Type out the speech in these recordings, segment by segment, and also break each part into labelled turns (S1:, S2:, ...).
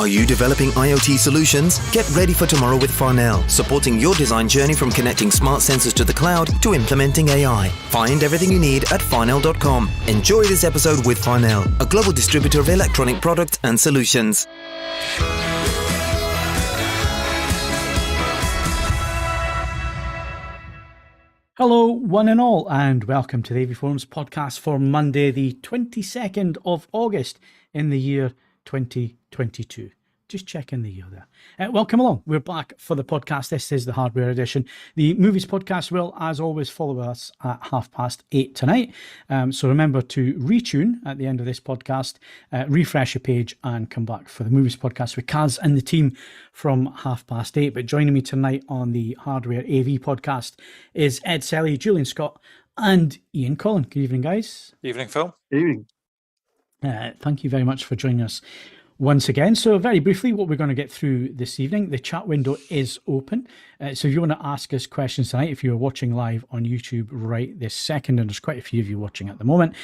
S1: Are you developing IoT solutions? Get ready for tomorrow with Farnell, supporting your design journey from connecting smart sensors to the cloud to implementing AI. Find everything you need at farnell.com. Enjoy this episode with Farnell, a global distributor of electronic products and solutions.
S2: Hello, one and all, and welcome to the AVForums podcast for Monday, the 22nd of August in the year 2022. Just checking the year there. Welcome along. We're back for the podcast. This is the hardware edition. The movies podcast will, as always, follow us at 8:30 tonight. So remember to retune at the end of this podcast, refresh your page, and come back for the movies podcast with Kaz and the team from 8:30. But joining me tonight on the Hardware AV podcast is Ed Selley, Julian Scott, and Ian Collen. Good evening, guys.
S3: Evening, Phil.
S4: Good evening.
S2: Thank you very much for joining us once again. So very briefly, what we're going to get through this evening, the chat window is open. So if you want to ask us questions tonight, if you're watching live on YouTube right this second, and there's quite a few of you watching at the moment,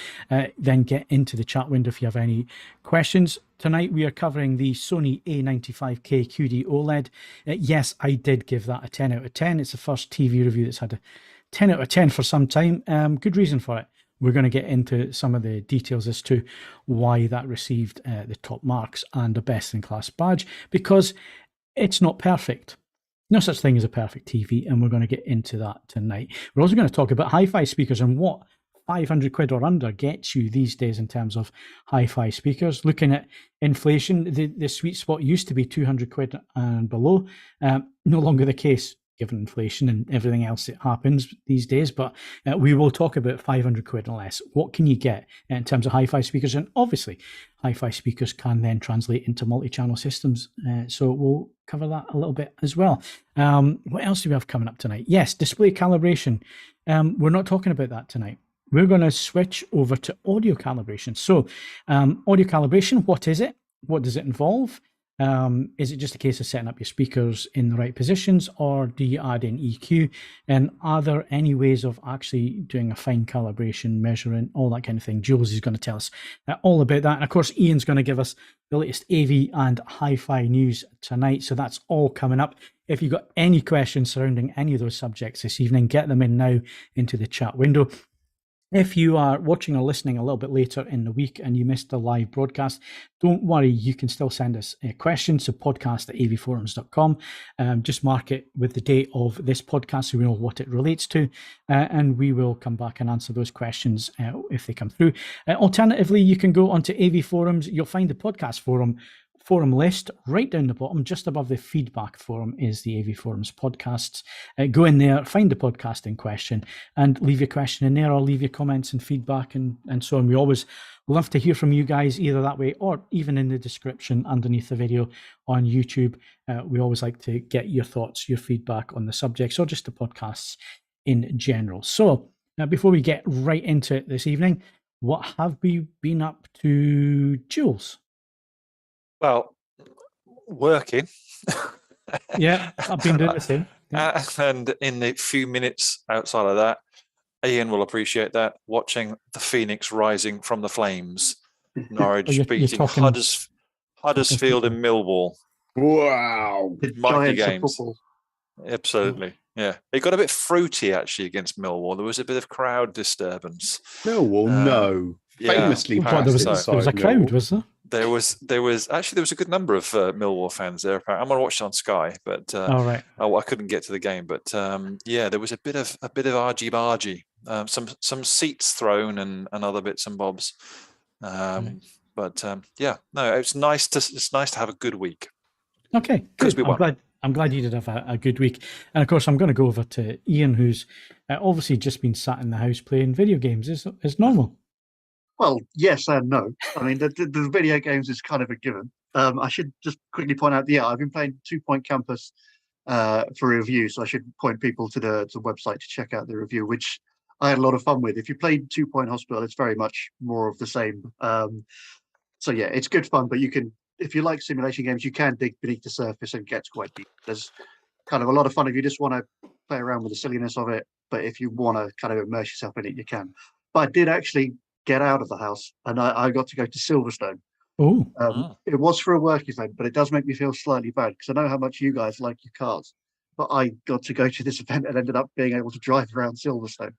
S2: then get into the chat window if you have any questions. Tonight, we are covering the Sony A95K QD-OLED. Yes, I did give that a 10 out of 10. It's the first TV review that's had a 10 out of 10 for some time. Good reason for it. We're going to get into some of the details as to why that received the top marks and a best-in-class badge, because it's not perfect. No such thing as a perfect TV, and we're going to get into that tonight. We're also going to talk about hi-fi speakers and what 500 quid or under gets you these days in terms of hi-fi speakers. Looking at inflation, the sweet spot used to be 200 quid and below. No longer the case, given inflation and everything else that happens these days, but we will talk about 500 quid and less. What can you get in terms of hi-fi speakers? And obviously, hi-fi speakers can then translate into multi-channel systems. So we'll cover that a little bit as well. What else do we have coming up tonight? Yes, display calibration. We're not talking about that tonight. We're going to switch over to audio calibration. So audio calibration, what is it? What does it involve? Is it just a case of setting up your speakers in the right positions, or do you add in EQ? And are there any ways of actually doing a fine calibration, measuring, all that kind of thing? Jules is going to tell us all about that. And of course, Ian's going to give us the latest AV and hi-fi news tonight. So that's all coming up. If you've got any questions surrounding any of those subjects this evening, get them in now into the chat window. If you are watching or listening a little bit later in the week and you missed the live broadcast, don't worry, you can still send us a question. So podcast@avforums.com. Just mark it with the date of this podcast so we know what it relates to, and we will come back and answer those questions if they come through. Alternatively, you can go onto AV Forums. You'll find the podcast forum list right down the bottom. Just above the feedback forum is the AV Forums podcasts. Go in there, find the podcast in question, and leave your question in there, or leave your comments and feedback and so on. We always love to hear from you guys, either that way or even in the description underneath the video on YouTube. We always like to get your thoughts, your feedback on the subjects, or just the podcasts in general. So before we get right into it this evening, what have we been up to, Jules?
S3: Well, working.
S2: Yeah, I've been doing the same. Yeah.
S3: And in the few minutes outside of that, Ian will appreciate that, watching the Phoenix rising from the flames. Norwich beating Huddersfield and Millwall.
S4: Wow.
S3: Mighty games. Absolutely. Yeah. It got a bit fruity, actually, against Millwall. There was a bit of crowd disturbance.
S4: Millwall, no.
S3: Yeah,
S4: Famously,
S2: there was a crowd, was there?
S3: There was a good number of Millwall fans there. I'm going to watch it on Sky, but I couldn't get to the game. But there was a bit of argy-bargy, some seats thrown and other bits and bobs. It's nice to have a good week.
S2: Okay, good. I'm glad you did have a good week. And of course, I'm going to go over to Ian, who's obviously just been sat in the house playing video games. Is normal.
S4: Well, yes and no. I mean, the video games is kind of a given. I should just quickly point out, I've been playing 2 Point Campus for a review, so I should point people to the website to check out the review, which I had a lot of fun with. If you played 2 Point Hospital, it's very much more of the same. So yeah, it's good fun, but if you like simulation games, you can dig beneath the surface and get quite deep. There's kind of a lot of fun if you just want to play around with the silliness of it, but if you want to kind of immerse yourself in it, you can. But I did actually get out of the house, and I got to go to Silverstone, It was for a work event, but it does make me feel slightly bad because I know how much you guys like your cars. But I got to go to this event and ended up being able to drive around Silverstone.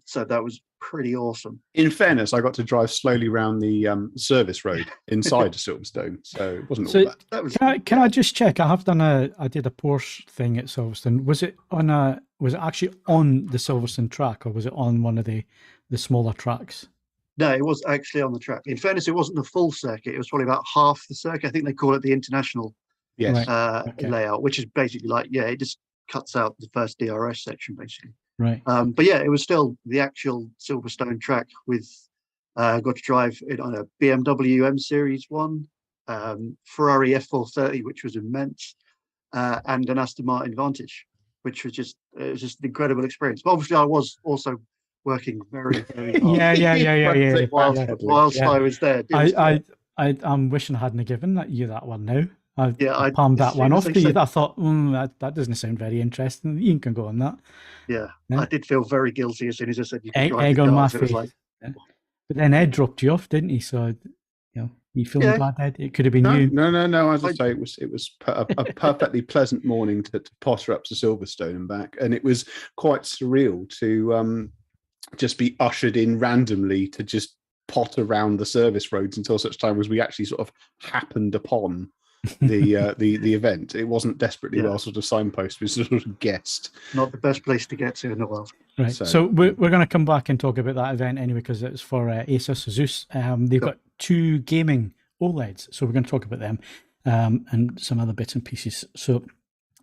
S4: So that was pretty awesome.
S5: In fairness, I got to drive slowly around the service road inside Silverstone, so it wasn't all that.
S2: Can I just check? I did a Porsche thing at Silverstone. Was it actually on the Silverstone track, or was it on one of the smaller tracks?
S4: No, it was actually on the track. In fairness, it wasn't the full circuit. It was probably about half the circuit. I think they call it the international layout, which is basically it just cuts out the first DRS section, basically.
S2: Right.
S4: But yeah, it was still the actual Silverstone track with got to drive it on a BMW M Series 1, Ferrari F430, which was immense, and an Aston Martin Vantage, which was just an incredible experience. But obviously, I was also working very, very hard. Whilst I was there.
S2: I'm wishing I hadn't given you that one now. I palmed that one off to you. I thought, that doesn't sound very interesting. You can go on that.
S4: Yeah, I did feel very guilty as soon as I said you could
S2: egg on my face. But then Ed dropped you off, didn't he? So, you feeling bad, Ed? It could have been you.
S5: No. As I say, it was a perfectly pleasant morning to potter up to Silverstone and back, and it was quite surreal to just be ushered in randomly to just pot around the service roads until such time as we actually sort of happened upon the event. It wasn't desperately well sort of signpost. We sort of guessed.
S4: Not the best place to get to in the world.
S2: Right. So we're going to come back and talk about that event anyway, because it's for ASUS. They've got 2 gaming OLEDs, so we're going to talk about them and some other bits and pieces. So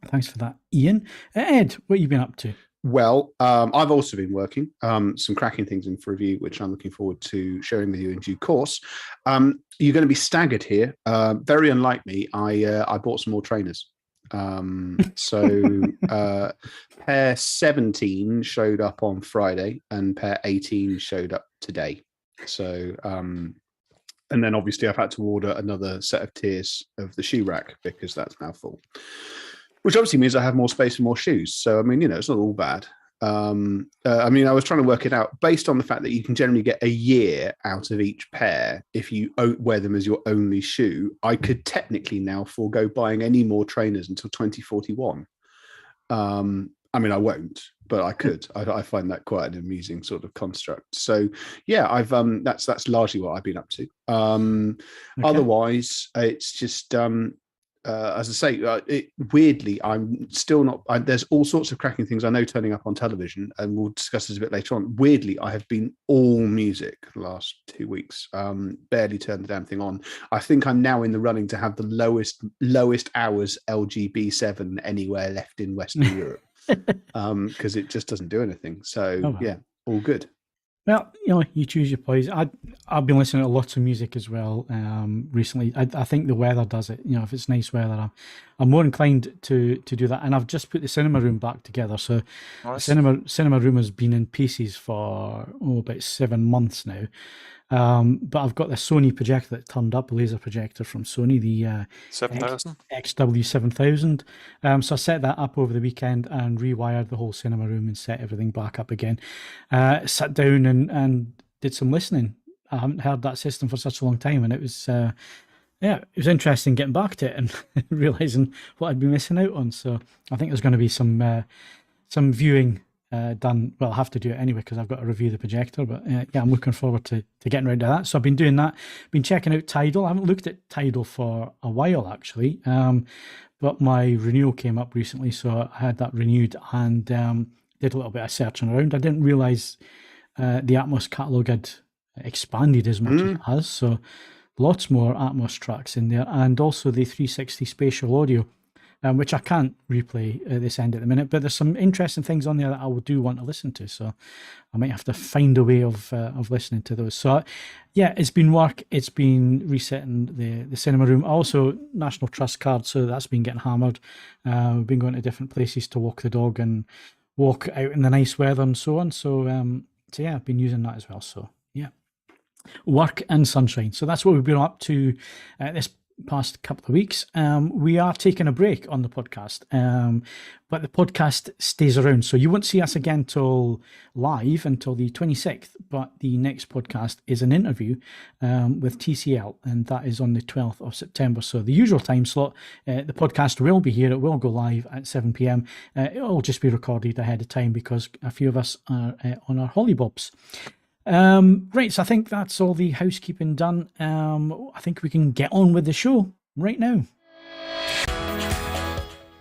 S2: thanks for that, Ian. Ed, what have you been up to?
S5: Well, I've also been working some cracking things in for review, which I'm looking forward to sharing with you in due course. You're going to be staggered here. Very unlike me, I bought some more trainers. So pair 17 showed up on Friday and pair 18 showed up today. So, and then obviously I've had to order another set of tiers of the shoe rack because that's now full. Which obviously means I have more space and more shoes. So, I mean, it's not all bad. I was trying to work it out based on the fact that you can generally get a year out of each pair if you wear them as your only shoe. I could technically now forego buying any more trainers until 2041. I won't, but I could. I find that quite an amusing sort of construct. So, yeah, I've that's largely what I've been up to. Otherwise, it's just... as I say, weirdly, I'm still not. There's all sorts of cracking things I know turning up on television, and we'll discuss this a bit later on. Weirdly, I have been all music the last 2 weeks. Barely turned the damn thing on. I think I'm now in the running to have the lowest hours LGB7 anywhere left in Western Europe, because it just doesn't do anything. So yeah, all good.
S2: Well, you choose your plays. I've been listening to lots of music as well recently. I think the weather does it. If it's nice weather, I'm more inclined to do that. And I've just put the cinema room back together. So nice. The cinema room has been in pieces for about 7 months now. But I've got the Sony projector that turned up, a laser projector from Sony, the
S3: 7000
S2: XW7000. So I set that up over the weekend and rewired the whole cinema room and set everything back up again. Sat down and did some listening. I haven't heard that system for such a long time, and it was it was interesting getting back to it and realizing what I'd been missing out on. So I think there's going to be some viewing done. Well, I have to do it anyway because I've got to review the projector, but I'm looking forward to getting around to that. So I've been doing that, been checking out Tidal. I haven't looked at Tidal for a while actually, but my renewal came up recently, so I had that renewed and did a little bit of searching around. I didn't realize the Atmos catalogue had expanded as much as it has, so lots more Atmos tracks in there, and also the 360 spatial audio, which I can't replay at this end at the minute, but there's some interesting things on there that I do want to listen to, so I might have to find a way of listening to those. So yeah, it's been work, it's been resetting the cinema room, also National Trust card, so that's been getting hammered. We've been going to different places to walk the dog and walk out in the nice weather and so on, so yeah, I've been using that as well. So yeah, work and sunshine, so that's what we've been up to this past couple of weeks, we are taking a break on the podcast, but the podcast stays around. So you won't see us again live until the 26th, but the next podcast is an interview with TCL, and that is on the 12th of September. So the usual time slot, the podcast will be here. It will go live at 7 p.m. It will just be recorded ahead of time because a few of us are on our hollybobs. Right, so I think that's all the housekeeping done. I think we can get on with the show right now.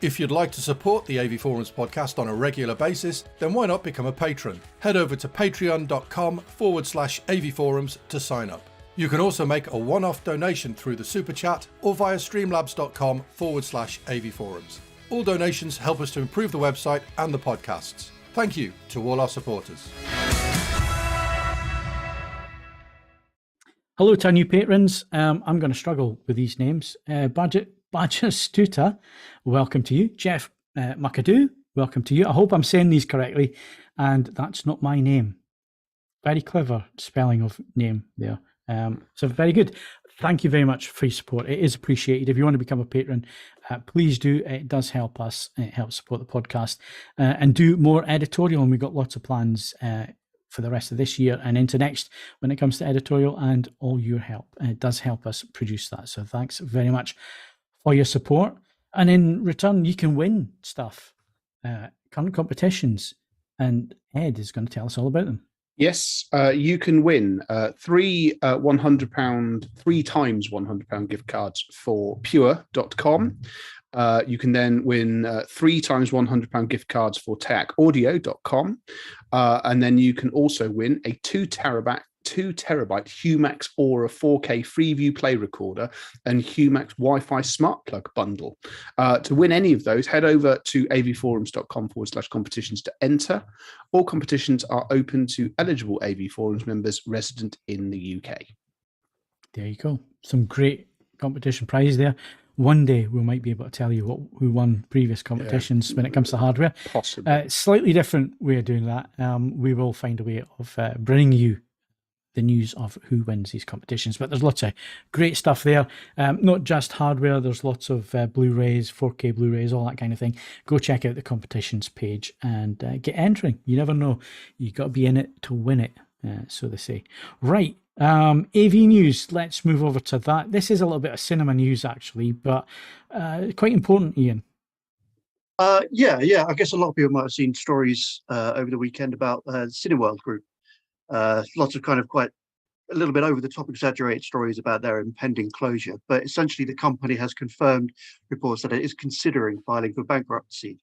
S6: If you'd like to support the AVForums podcast on a regular basis, then why not become a patron? Head over to patreon.com/AVForums to sign up. You can also make a one-off donation through the Super Chat or via streamlabs.com/AVForums. All donations help us to improve the website and the podcasts. Thank you to all our supporters.
S2: Hello to our new patrons. I'm going to struggle with these names. Badger Stuta, welcome to you. Jeff McAdoo, welcome to you. I hope I'm saying these correctly, and that's not my name. Very clever spelling of name there. So very good. Thank you very much for your support. It is appreciated. If you want to become a patron, please do. It does help us. It helps support the podcast and do more editorial. And we've got lots of plans for the rest of this year and into next when it comes to editorial and all your help. And it does help us produce that. So thanks very much for your support. And in return, you can win stuff, current competitions. And Ed is going to tell us all about them.
S5: Yes, you can win three times £100 gift cards for pure.com. You can then win 3 times £100 gift cards for teacaudio.com. And then you can also win a 2 terabyte Humax Aura 4K Freeview Play Recorder and Humax Wi-Fi Smart Plug bundle. To win any of those, head over to avforums.com/competitions to enter. All competitions are open to eligible AV Forums members resident in the UK.
S2: There you go. Some great competition prizes there. One day we might be able to tell you who won previous competitions when it comes to hardware.
S5: Possibly.
S2: Slightly different way of doing that. We will find a way of bringing you the news of who wins these competitions, but there's lots of great stuff there. Not just hardware, there's lots of Blu-rays, 4K Blu-rays, all that kind of thing. Go check out the competitions page and get entering. You never know. You got to be in it to win it, so they say. Right, AV news, let's move over to that. This is a little bit of cinema news actually, but quite important, Ian.
S4: Yeah, I guess a lot of people might have seen stories over the weekend about Cineworld Group. Lots of kind of quite a little bit over the top exaggerated stories about their impending closure, but essentially the company has confirmed reports that it is considering filing for bankruptcy.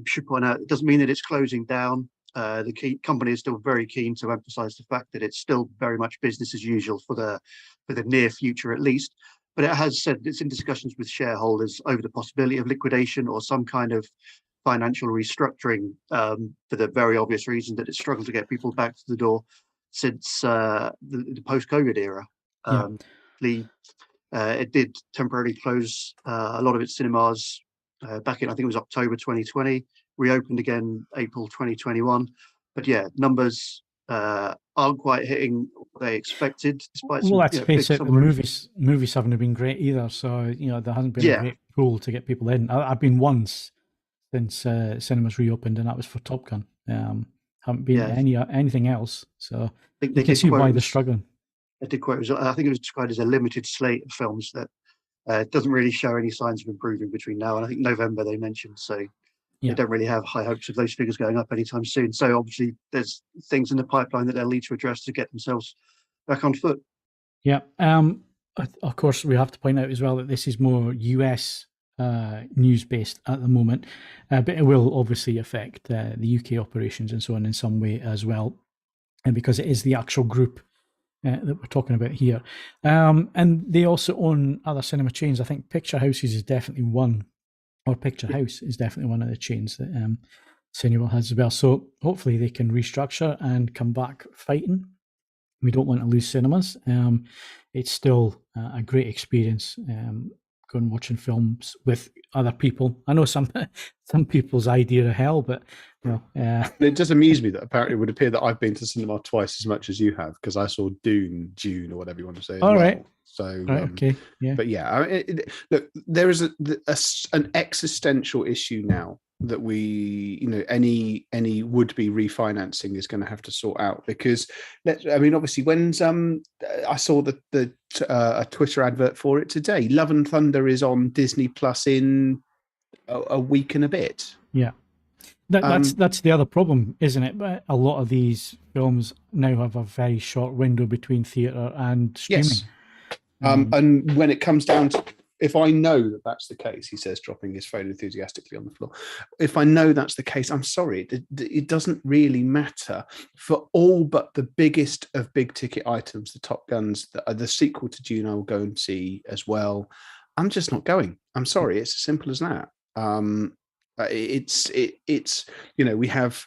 S4: Should point out, it doesn't mean that it's closing down. The company is still very keen to emphasize the fact that it's still very much business as usual for the near future at least, but it has said it's in discussions with shareholders over the possibility of liquidation or some kind of financial restructuring, for the very obvious reason that it's struggled to get people back to the door since the post-COVID era. It did temporarily close a lot of its cinemas back in, I think it was October 2020, reopened again April 2021. But yeah, numbers aren't quite hitting what they expected, despite some,
S2: let's face it, the movies haven't been great either. So, there hasn't been a great pool to get people in. I've been once since cinemas reopened, and that was for Top Gun. Haven't been anything else, so you can see why they're struggling.
S4: I did quote. I think it was described as a limited slate of films that doesn't really show any signs of improving between now and I think November they mentioned. So they don't really have high hopes of those figures going up anytime soon. So obviously there's things in the pipeline that they'll need to address to get themselves back on foot.
S2: Yeah. Of course, we have to point out as well that this is more US news based at the moment, but it will obviously affect the UK operations and so on in some way as well, and because it is the actual group that we're talking about here, and they also own other cinema chains. I think Picture House is definitely one of the chains that Cineworld has as well. So hopefully they can restructure and come back fighting. We don't want to lose cinemas. It's still a great experience going watching films with other people. I know some people's idea of hell, but
S5: it does amuse me that apparently it would appear that I've been to cinema twice as much as you have, because I saw June, or whatever you want to say.
S2: All right.
S5: So,
S2: okay, yeah.
S5: But yeah, look, there is an existential issue now that any would-be refinancing is going to have to sort out, because obviously when's I saw a Twitter advert for it today. Love and Thunder is on Disney Plus in a week and a bit.
S2: Yeah. That's the other problem, isn't it? But a lot of these films now have a very short window between theatre and streaming.
S5: Yes. And when it comes down to, if I know that that's the case, he says, dropping his phone enthusiastically on the floor. If I know that's the case, I'm sorry, it doesn't really matter. For all but the biggest of big ticket items, the Top Guns, the sequel to Dune, I will go and see as well. I'm just not going. I'm sorry, it's as simple as that. It's we have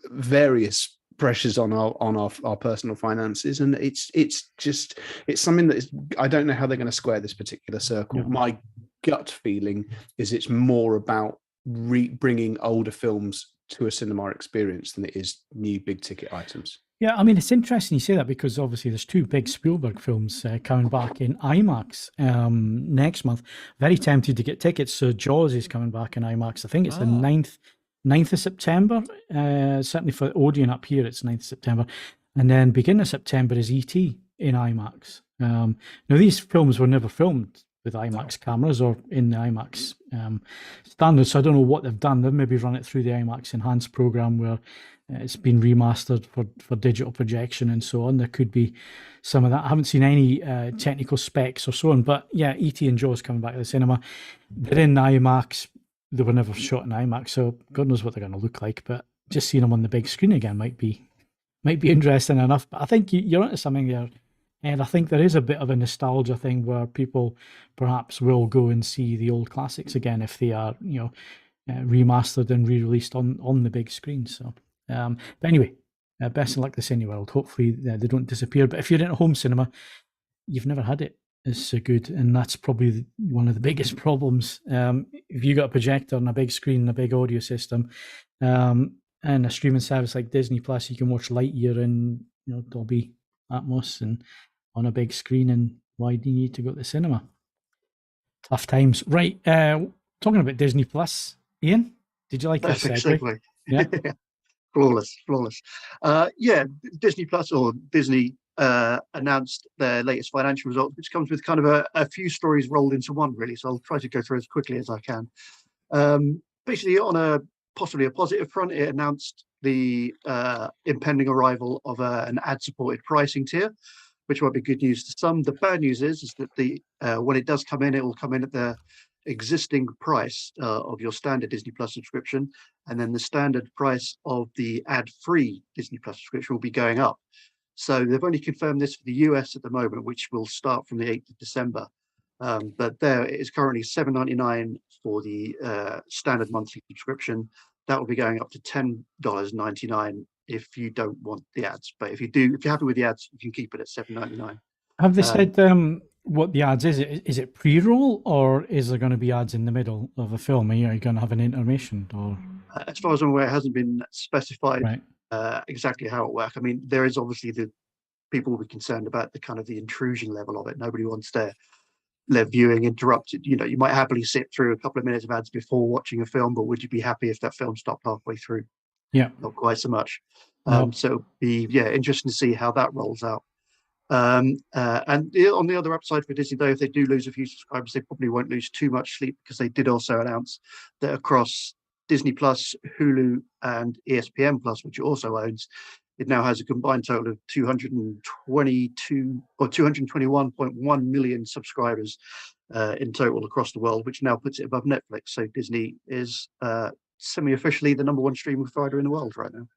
S5: various pressures on our personal finances, and it's something that is, I don't know how they're going to square this particular circle. My gut feeling is it's more about bringing older films to a cinema experience than it is new big ticket items.
S2: Yeah, I mean, it's interesting you say that, because obviously there's two big Spielberg films coming back in IMAX next month. Very tempted to get tickets. So Jaws is coming back in IMAX. I think it's the 9th of September. Certainly for Odeon up here, it's 9th of September. And then beginning of September is E.T. in IMAX. Now, these films were never filmed with IMAX cameras or in the IMAX standard, so I don't know what they've done. They've maybe run it through the IMAX Enhanced program where it's been remastered for digital projection and so on. There could be some of that. I haven't seen any technical specs or so on, but yeah, E.T. and Jaws coming back to the cinema. They're in IMAX. They were never shot in IMAX, so God knows what they're going to look like. But just seeing them on the big screen again might be interesting enough. But I think you're onto something there, and I think there is a bit of a nostalgia thing where people perhaps will go and see the old classics again if they are, remastered and re-released on the big screen. So, but anyway, best of luck to Cineworld. Hopefully they don't disappear. But if you're in a home cinema, you've never had it is so good, and that's probably one of the biggest problems. If you got a projector and a big screen and a big audio system, and a streaming service like Disney Plus, you can watch Lightyear in Dolby Atmos and on a big screen. And why do you need to go to the cinema? Tough times, right? Talking about Disney Plus, Ian, did you like that segue? Yeah,
S4: flawless. Disney Plus, or Disney, announced their latest financial results, which comes with kind of a few stories rolled into one, really. So I'll try to go through as quickly as I can. Basically, on possibly a positive front, it announced the impending arrival of an ad-supported pricing tier, which might be good news to some. The bad news is that when it does come in, it will come in at the existing price of your standard Disney Plus subscription, and then the standard price of the ad-free Disney Plus subscription will be going up. So they've only confirmed this for the US at the moment, which will start from the 8th of December. But there it is currently $7.99 for the standard monthly subscription. That will be going up to $10.99 if you don't want the ads. But if you're happy with the ads, you can keep it at $7.99.
S2: Have they said what the ads is? Is it pre-roll, or is there going to be ads in the middle of a film? Are you going to have an intermission? Or
S4: as far as I'm aware, it hasn't been specified.
S2: Right.
S4: Exactly how it works. I mean, there is obviously people will be concerned about the kind of the intrusion level of it. Nobody wants their viewing interrupted. You might happily sit through a couple of minutes of ads before watching a film, but would you be happy if that film stopped halfway through?
S2: Yeah,
S4: not quite so much.
S2: No.
S4: So it'll be interesting to see how that rolls out. And on the other upside for Disney, though, if they do lose a few subscribers, they probably won't lose too much sleep, because they did also announce that across Disney Plus, Hulu, and ESPN Plus, which it also owns, it now has a combined total of 222 or 221.1 million subscribers in total across the world, which now puts it above Netflix. So Disney is semi-officially the number one streaming provider in the world right now.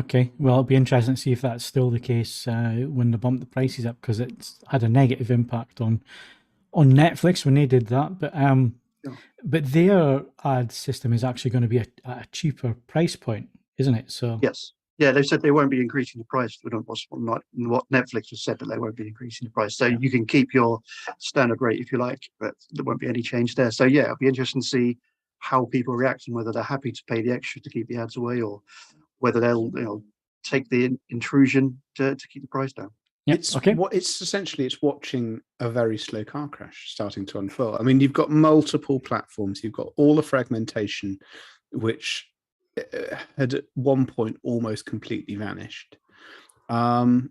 S2: Okay, well, it'll be interesting to see if that's still the case when they bump the prices up, because it's had a negative impact on Netflix when they did that. But their ad system is actually going to be a cheaper price point, isn't it? So
S4: yes, Yeah, they said they won't be increasing the price. What Netflix has said, that they won't be increasing the price. So you can keep your standard rate if you like, but there won't be any change there. So yeah, it'll be interesting to see how people react and whether they're happy to pay the extra to keep the ads away, or whether they'll take the intrusion to keep the price down.
S2: Yep.
S5: It's essentially watching a very slow car crash starting to unfold. I mean, you've got multiple platforms, you've got all the fragmentation, which had at one point almost completely vanished, and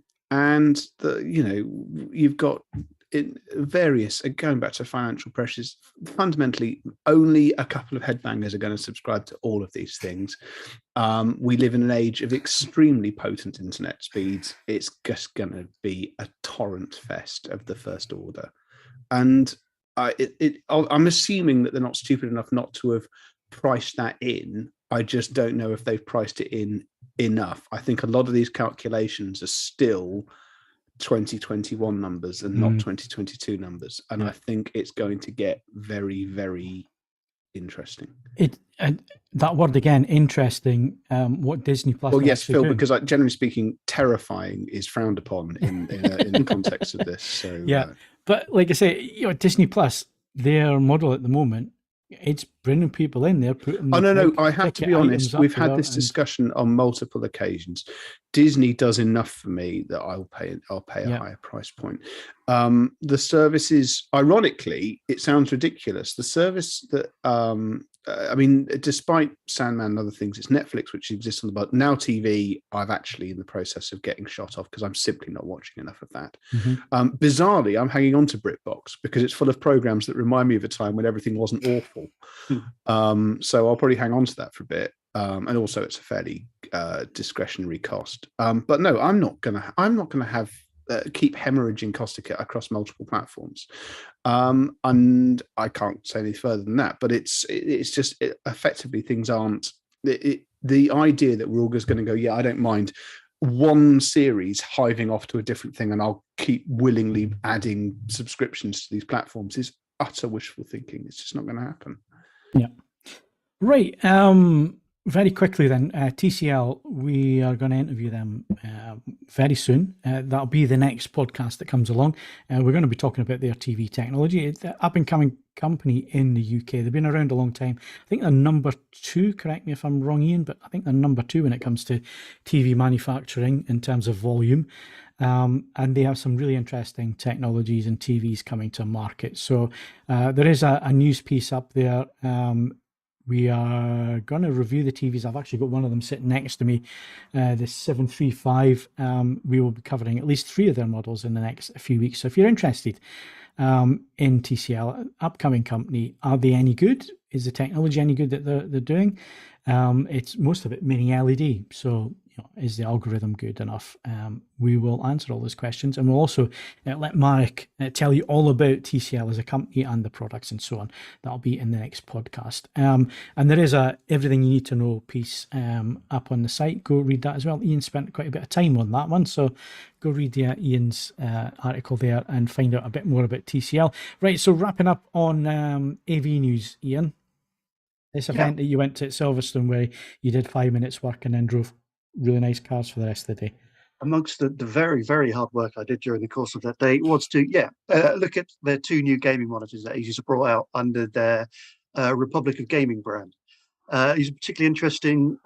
S5: you've got in various, going back to financial pressures. Fundamentally, only a couple of headbangers are going to subscribe to all of these things. We live in an age of extremely potent internet speeds. It's just going to be a torrent fest of the first order, and I'm assuming that they're not stupid enough not to have priced that in. I just don't know if they've priced it in enough. I think a lot of these calculations are still 2021 numbers and not 2022 numbers. And I think it's going to get very, very interesting.
S2: That word again, interesting. What Disney Plus?
S5: Well, yes, Phil, because generally speaking, terrifying is frowned upon in the context of this. So
S2: but like I say, Disney Plus, their model at the moment, it's bringing people in there.
S5: No. I have to be honest. We've had this discussion on multiple occasions. Disney does enough for me that I'll pay a higher price point. The service is, ironically, it sounds ridiculous. The service that, despite Sandman and other things, it's Netflix, which exists on the button. Now TV, I've actually in the process of getting shot off because I'm simply not watching enough of that. Bizarrely, I'm hanging on to BritBox because it's full of programs that remind me of a time when everything wasn't awful. So I'll probably hang on to that for a bit. And also it's a fairly discretionary cost. But no, I'm not gonna have keep hemorrhaging cost across multiple platforms. And I can't say any further than that. But it's just effectively things aren't the idea that we're all just going to go, I don't mind one series hiving off to a different thing, and I'll keep willingly adding subscriptions to these platforms is utter wishful thinking. It's just not going to happen.
S2: Yeah. Right. Very quickly then, TCL, we are going to interview them very soon. That'll be the next podcast that comes along. We're going to be talking about their TV technology. It's an up-and-coming company in the UK. They've been around a long time. I think they're number 2, correct me if I'm wrong, Ian, but I think they're number 2 when it comes to TV manufacturing in terms of volume. And they have some really interesting technologies and TVs coming to market. So there is a news piece up there. We are going to review the TVs. I've actually got one of them sitting next to me, the 735. We will be covering at least 3 of their models in the next few weeks. So if you're interested in TCL, upcoming company, are they any good? Is the technology any good that they're doing? It's most of it mini LED. So is the algorithm good enough? We will answer all those questions, and we'll also let Marek tell you all about TCL as a company and the products and so on. That'll be in the next podcast. And there is a everything you need to know piece up on the site. Go read that as well. Ian spent quite a bit of time on that one, so go read Ian's article there and find out a bit more about TCL. Right, so wrapping up on AV news, Ian. This event that you went to at Silverstone where you did 5 minutes work and then drove really nice cars for the rest of the day.
S4: Amongst the very, very hard work I did during the course of that day was to look at their 2 new gaming monitors that ASUS brought out under their Republic of Gaming brand. These are particularly interesting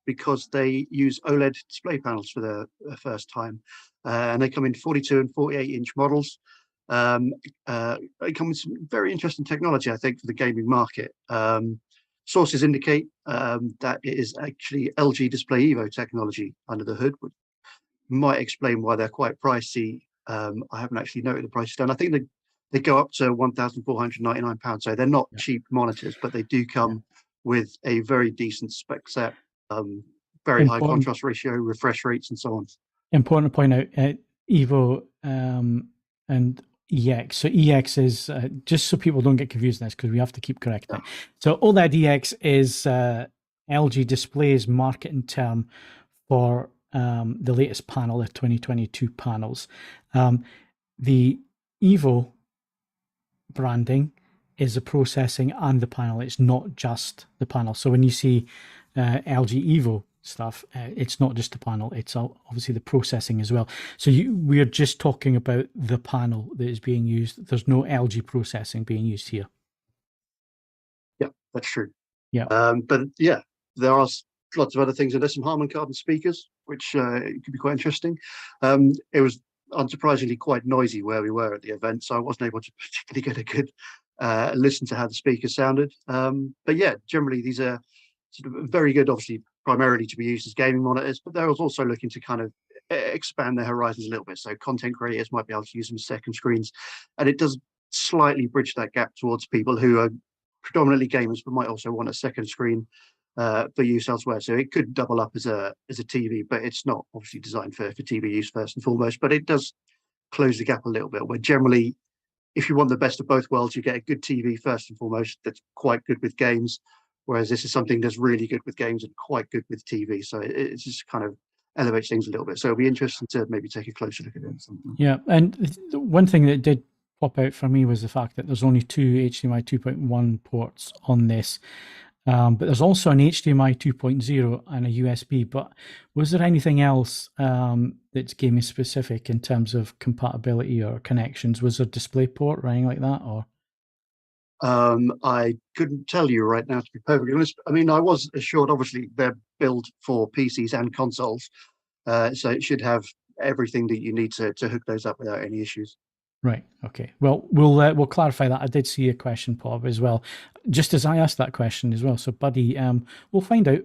S4: because they use OLED display panels for the first time, and they come in 42 and 48-inch models. They come with some very interesting technology, I think, for the gaming market. Sources indicate that it is actually LG Display Evo technology under the hood, which might explain why they're quite pricey. I haven't actually noted the prices down. I think they go up to £1,499, so they're not cheap monitors, but they do come with a very decent spec set, very high contrast ratio, refresh rates, and so on. Important
S2: to point out, Evo and EX. So EX is, just so people don't get confused in this, because we have to keep correcting. So OLED EX is LG Display's marketing term for the latest panel, the 2022 panels. The Evo branding is the processing and the panel. It's not just the panel. So when you see LG Evo stuff. It's not just the panel, it's obviously the processing as well. So we're just talking about the panel that is being used. There's no LG processing being used here.
S4: Yeah, that's true.
S2: Yeah.
S4: But yeah, there are lots of other things. And there's some Harman Kardon speakers, which could be quite interesting. It was unsurprisingly quite noisy where we were at the event, so I wasn't able to particularly get a good listen to how the speakers sounded. But yeah, generally these are sort of very good, obviously primarily to be used as gaming monitors, but they're also looking to kind of expand their horizons a little bit. So content creators might be able to use them as second screens, and it does slightly bridge that gap towards people who are predominantly gamers but might also want a second screen for use elsewhere. So it could double up as a TV, but it's not obviously designed for TV use first and foremost. But it does close the gap a little bit, where generally, if you want the best of both worlds, you get a good TV first and foremost that's quite good with games, whereas this is something that's really good with games and quite good with TV. So it just kind of elevates things a little bit. So it'll be interesting to maybe take a closer look at it.
S2: Yeah, and one thing that did pop out for me was the fact that there's only 2 HDMI 2.1 ports on this. But there's also an HDMI 2.0 and a USB. But was there anything else that's gaming specific in terms of compatibility or connections? Was there a DisplayPort or anything like that? Or
S4: I couldn't tell you right now, to be perfectly honest. I mean, I was assured, obviously, they're built for PCs and consoles, so it should have everything that you need to hook those up without any issues.
S2: Right. Okay. Well, we'll clarify that. I did see a question pop up as well, just as I asked that question as well. So, Buddy, we'll find out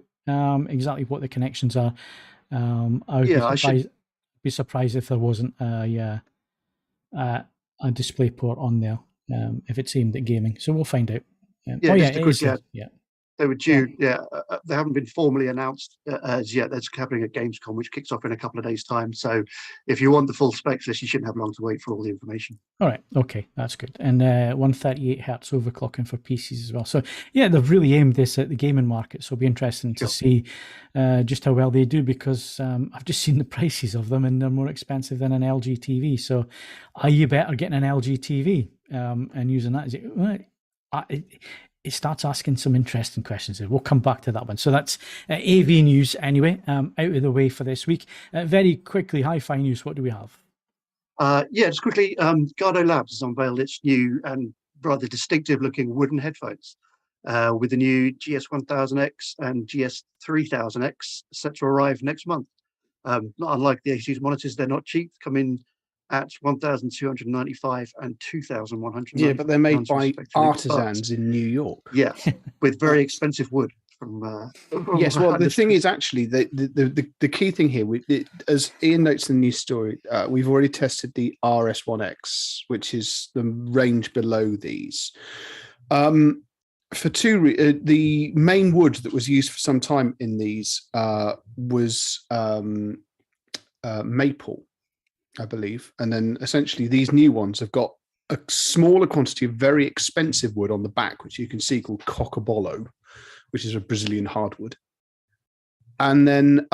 S2: exactly what the connections are. I would be surprised if there wasn't a DisplayPort on there if it's aimed at gaming. So we'll find out. They were due.
S4: They haven't been formally announced as yet. That's happening at Gamescom, which kicks off in a couple of days' time. So, if you want the full specs list, you shouldn't have long to wait for all the information.
S2: All right, okay, that's good. And 138 hertz overclocking for PCs as well. So, yeah, they've really aimed this at the gaming market. So, it'll be interesting to see just how well they do, because I've just seen the prices of them, and they're more expensive than an LG TV. So, are you better getting an LG TV and using that? It starts asking some interesting questions there. We'll come back to that one. So that's AV news anyway, out of the way for this week. Very quickly, hi-fi news, what do we have?
S4: Just quickly, Grado Labs has unveiled its new and rather distinctive looking wooden headphones with the new GS1000X and GS3000X set to arrive next month. Not unlike the ASUS monitors, they're not cheap, come in at $1,295 and $2,100.
S5: Yeah, but they're made by artisans in New York.
S4: Yeah, with very expensive wood.
S5: Yes, well, the thing is actually the key thing here, as Ian notes in the news story, we've already tested the RS1X, which is the range below these. For the main wood that was used for some time in these was maple, I believe, and then essentially these new ones have got a smaller quantity of very expensive wood on the back, which you can see called Cocobolo, which is a Brazilian hardwood, and then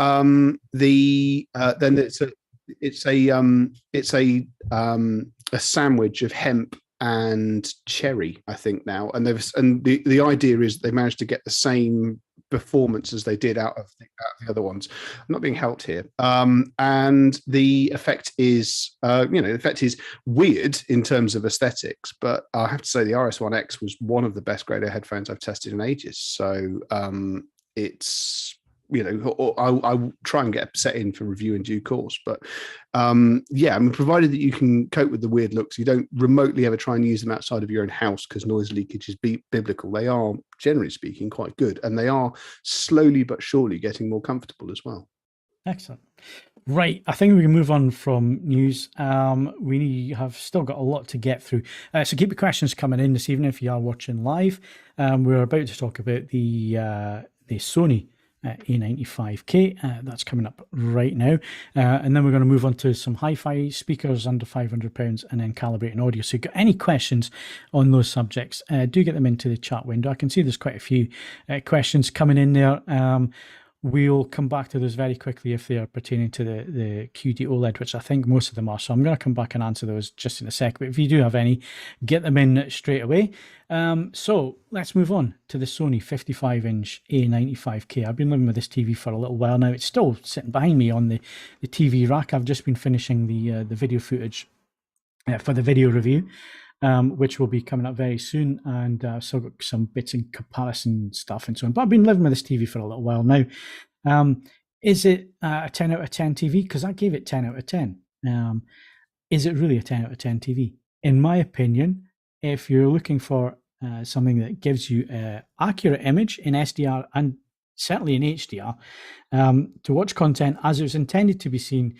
S5: it's a sandwich of hemp and cherry, I think now, and the idea is they managed to get the same performance as they did out of the other ones. I'm not being helped here, and the effect is weird in terms of aesthetics, but I have to say the RS1X was one of the best Grado headphones I've tested in ages. So it's I'll try and get a set in for review in due course. But provided that you can cope with the weird looks, you don't remotely ever try and use them outside of your own house because noise leakage is biblical. They are, generally speaking, quite good, and they are slowly but surely getting more comfortable as well.
S2: Excellent. Right, I think we can move on from news. We have still got a lot to get through. So keep your questions coming in this evening if you are watching live. We're about to talk about the Sony A95K. That's coming up right now. And then we're going to move on to some hi-fi speakers under £500 and then calibrating audio. So if you've got any questions on those subjects, do get them into the chat window. I can see there's quite a few questions coming in there. We'll come back to those very quickly if they are pertaining to the QD OLED, which I think most of them are. So I'm going to come back and answer those just in a sec. But if you do have any, get them in straight away. So let's move on to the Sony 55-inch A95K. I've been living with this TV for a little while now. It's still sitting behind me on the TV rack. I've just been finishing the video footage for the video review, which will be coming up very soon, and still got some bits in comparison stuff and so on. But I've been living with this TV for a little while now. Is it a 10 out of 10 TV? Because I gave it 10 out of 10. Is it really a 10 out of 10 TV? In my opinion, if you're looking for something that gives you an accurate image in SDR and certainly in HDR, to watch content as it was intended to be seen,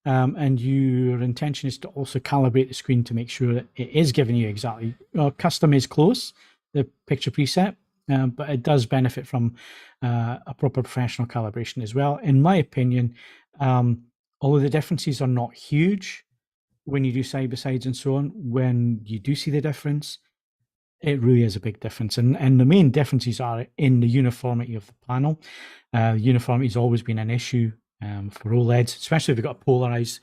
S2: and your intention is to also calibrate the screen to make sure that it is giving you exactly, custom is close, the picture preset, but it does benefit from a proper professional calibration as well. In my opinion, although the differences are not huge when you do side by sides and so on, when you do see the difference, it really is a big difference. And the main differences are in the uniformity of the panel. Uniformity has always been an issue for OLEDs, especially if you've got a polarized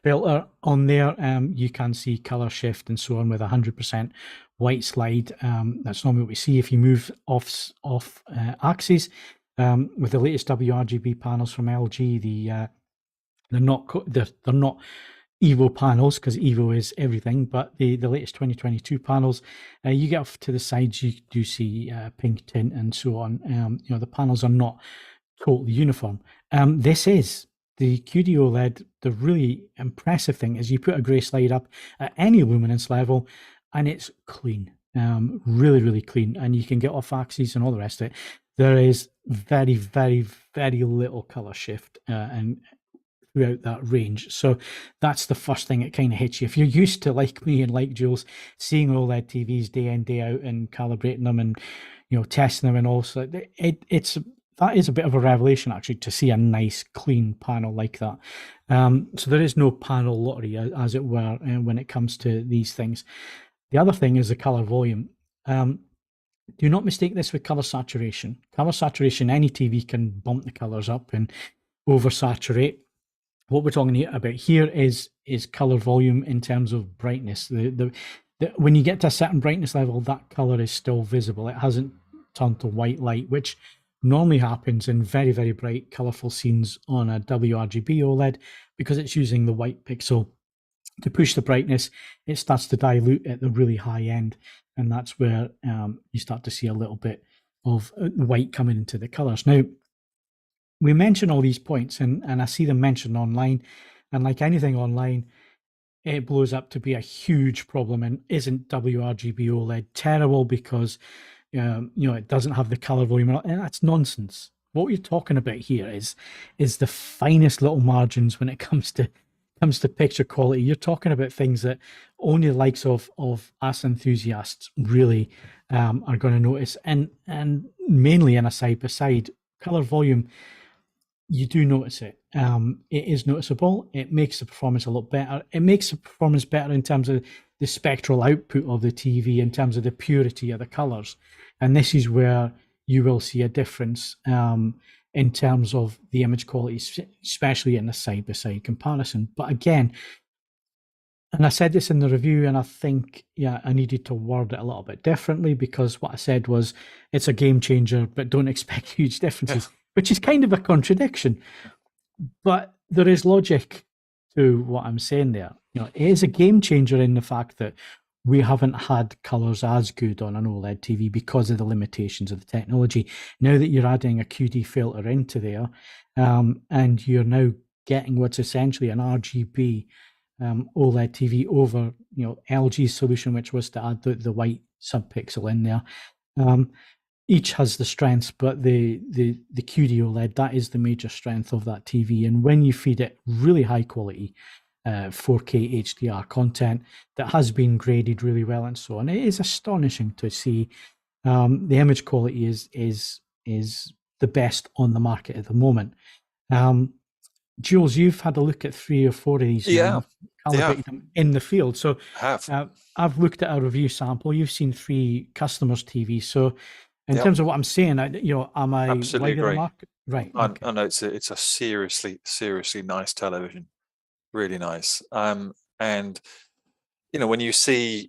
S2: filter on there. You can see color shift and so on with 100% white slide. That's normally what we see if you move off axis. With the latest WRGB panels from LG, they're not Evo panels, because Evo is everything, but the latest 2022 panels, you get off to the sides, you do see pink tint and so on. The panels are not totally uniform. This is the QD OLED. The really impressive thing is you put a grey slide up at any luminance level and it's clean, really, really clean, and you can get off axes and all the rest of it. There is very, very, very little color shift and throughout that range. So that's the first thing that kind of hits you. If you're used to, like me and like Jules, seeing OLED TVs day in, day out and calibrating them and testing them, and also that is a bit of a revelation actually to see a nice clean panel like that. So there is no panel lottery, as it were, when it comes to these things. The other thing is the color volume. Do not mistake this with color saturation. Color saturation, any TV can bump the colors up and oversaturate. What we're talking about here is color volume in terms of brightness. When you get to a certain brightness level, that color is still visible. It hasn't turned to white light, which normally happens in very, very bright, colorful scenes on a WRGB OLED, because it's using the white pixel to push the brightness. It starts to dilute at the really high end, and that's where you start to see a little bit of white coming into the colors. Now, we mention all these points, and I see them mentioned online, and like anything online, it blows up to be a huge problem. And isn't WRGB OLED terrible because it doesn't have the color volume? And that's nonsense. What you're talking about here is the finest little margins when it comes to picture quality. You're talking about things that only the likes of us enthusiasts really are going to notice, and mainly in a side by side color volume. You do notice it. It is noticeable. It makes the performance a lot better. It makes the performance better in terms of the spectral output of the TV, in terms of the purity of the colors. And this is where you will see a difference in terms of the image quality, especially in the side-by-side comparison. But again, and I said this in the review, and I think, I needed to word it a little bit differently, because what I said was it's a game changer, but don't expect huge differences. Yeah. Which is kind of a contradiction, but there is logic to what I'm saying there. It is a game changer in the fact that we haven't had colors as good on an OLED TV because of the limitations of the technology. Now that you're adding a QD filter into there, and you're now getting what's essentially an RGB OLED TV over, LG's solution, which was to add the white subpixel in there. Each has the strengths, but the QD OLED, that is the major strength of that TV. And when you feed it really high quality 4K HDR content that has been graded really well and so on, it is astonishing to see. The image quality is the best on the market at the moment. Jules, you've had a look at 3 or 4 of these. Calibrated them in the field. So I've looked at a review sample. You've seen 3 customers' TVs. So in terms of what I'm saying, am I
S3: absolutely
S2: right in the market? Right.
S3: I
S2: Okay.
S3: know it's a seriously nice television, really nice. And when you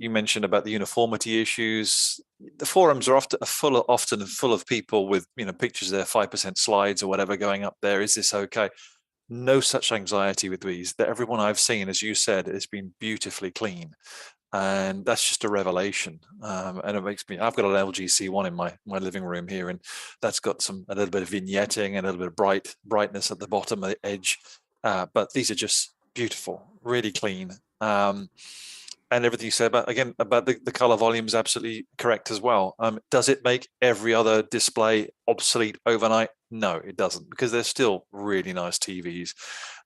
S3: mentioned about the uniformity issues, the forums are often full of people with pictures of their 5% slides or whatever going up there. Is this okay? No such anxiety with these. That everyone I've seen, as you said, has been beautifully clean, and that's just a revelation. And it makes me. I've got an LG C1 in my living room here, and that's got a little bit of vignetting and a little bit of brightness at the bottom of the edge. But these are just beautiful, really clean. And everything you said about the color volume is absolutely correct as well. Does it make every other display obsolete overnight? No, it doesn't, because they're still really nice TVs.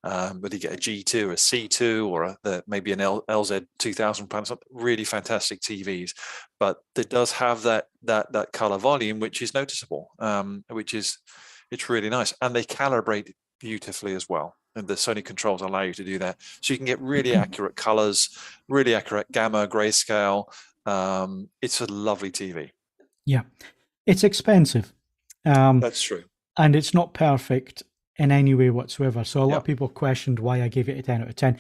S3: Whether you get a G2, a C2, or maybe an LZ 2000 panel, really fantastic TVs. But it does have that color volume, which is noticeable, it's really nice, and they calibrate beautifully as well. And the Sony controls allow you to do that. So you can get really accurate colors, really accurate gamma, grayscale. It's a lovely TV.
S2: Yeah. It's expensive.
S3: That's true.
S2: And it's not perfect in any way whatsoever. So a lot of people questioned why I gave it a 10 out of 10.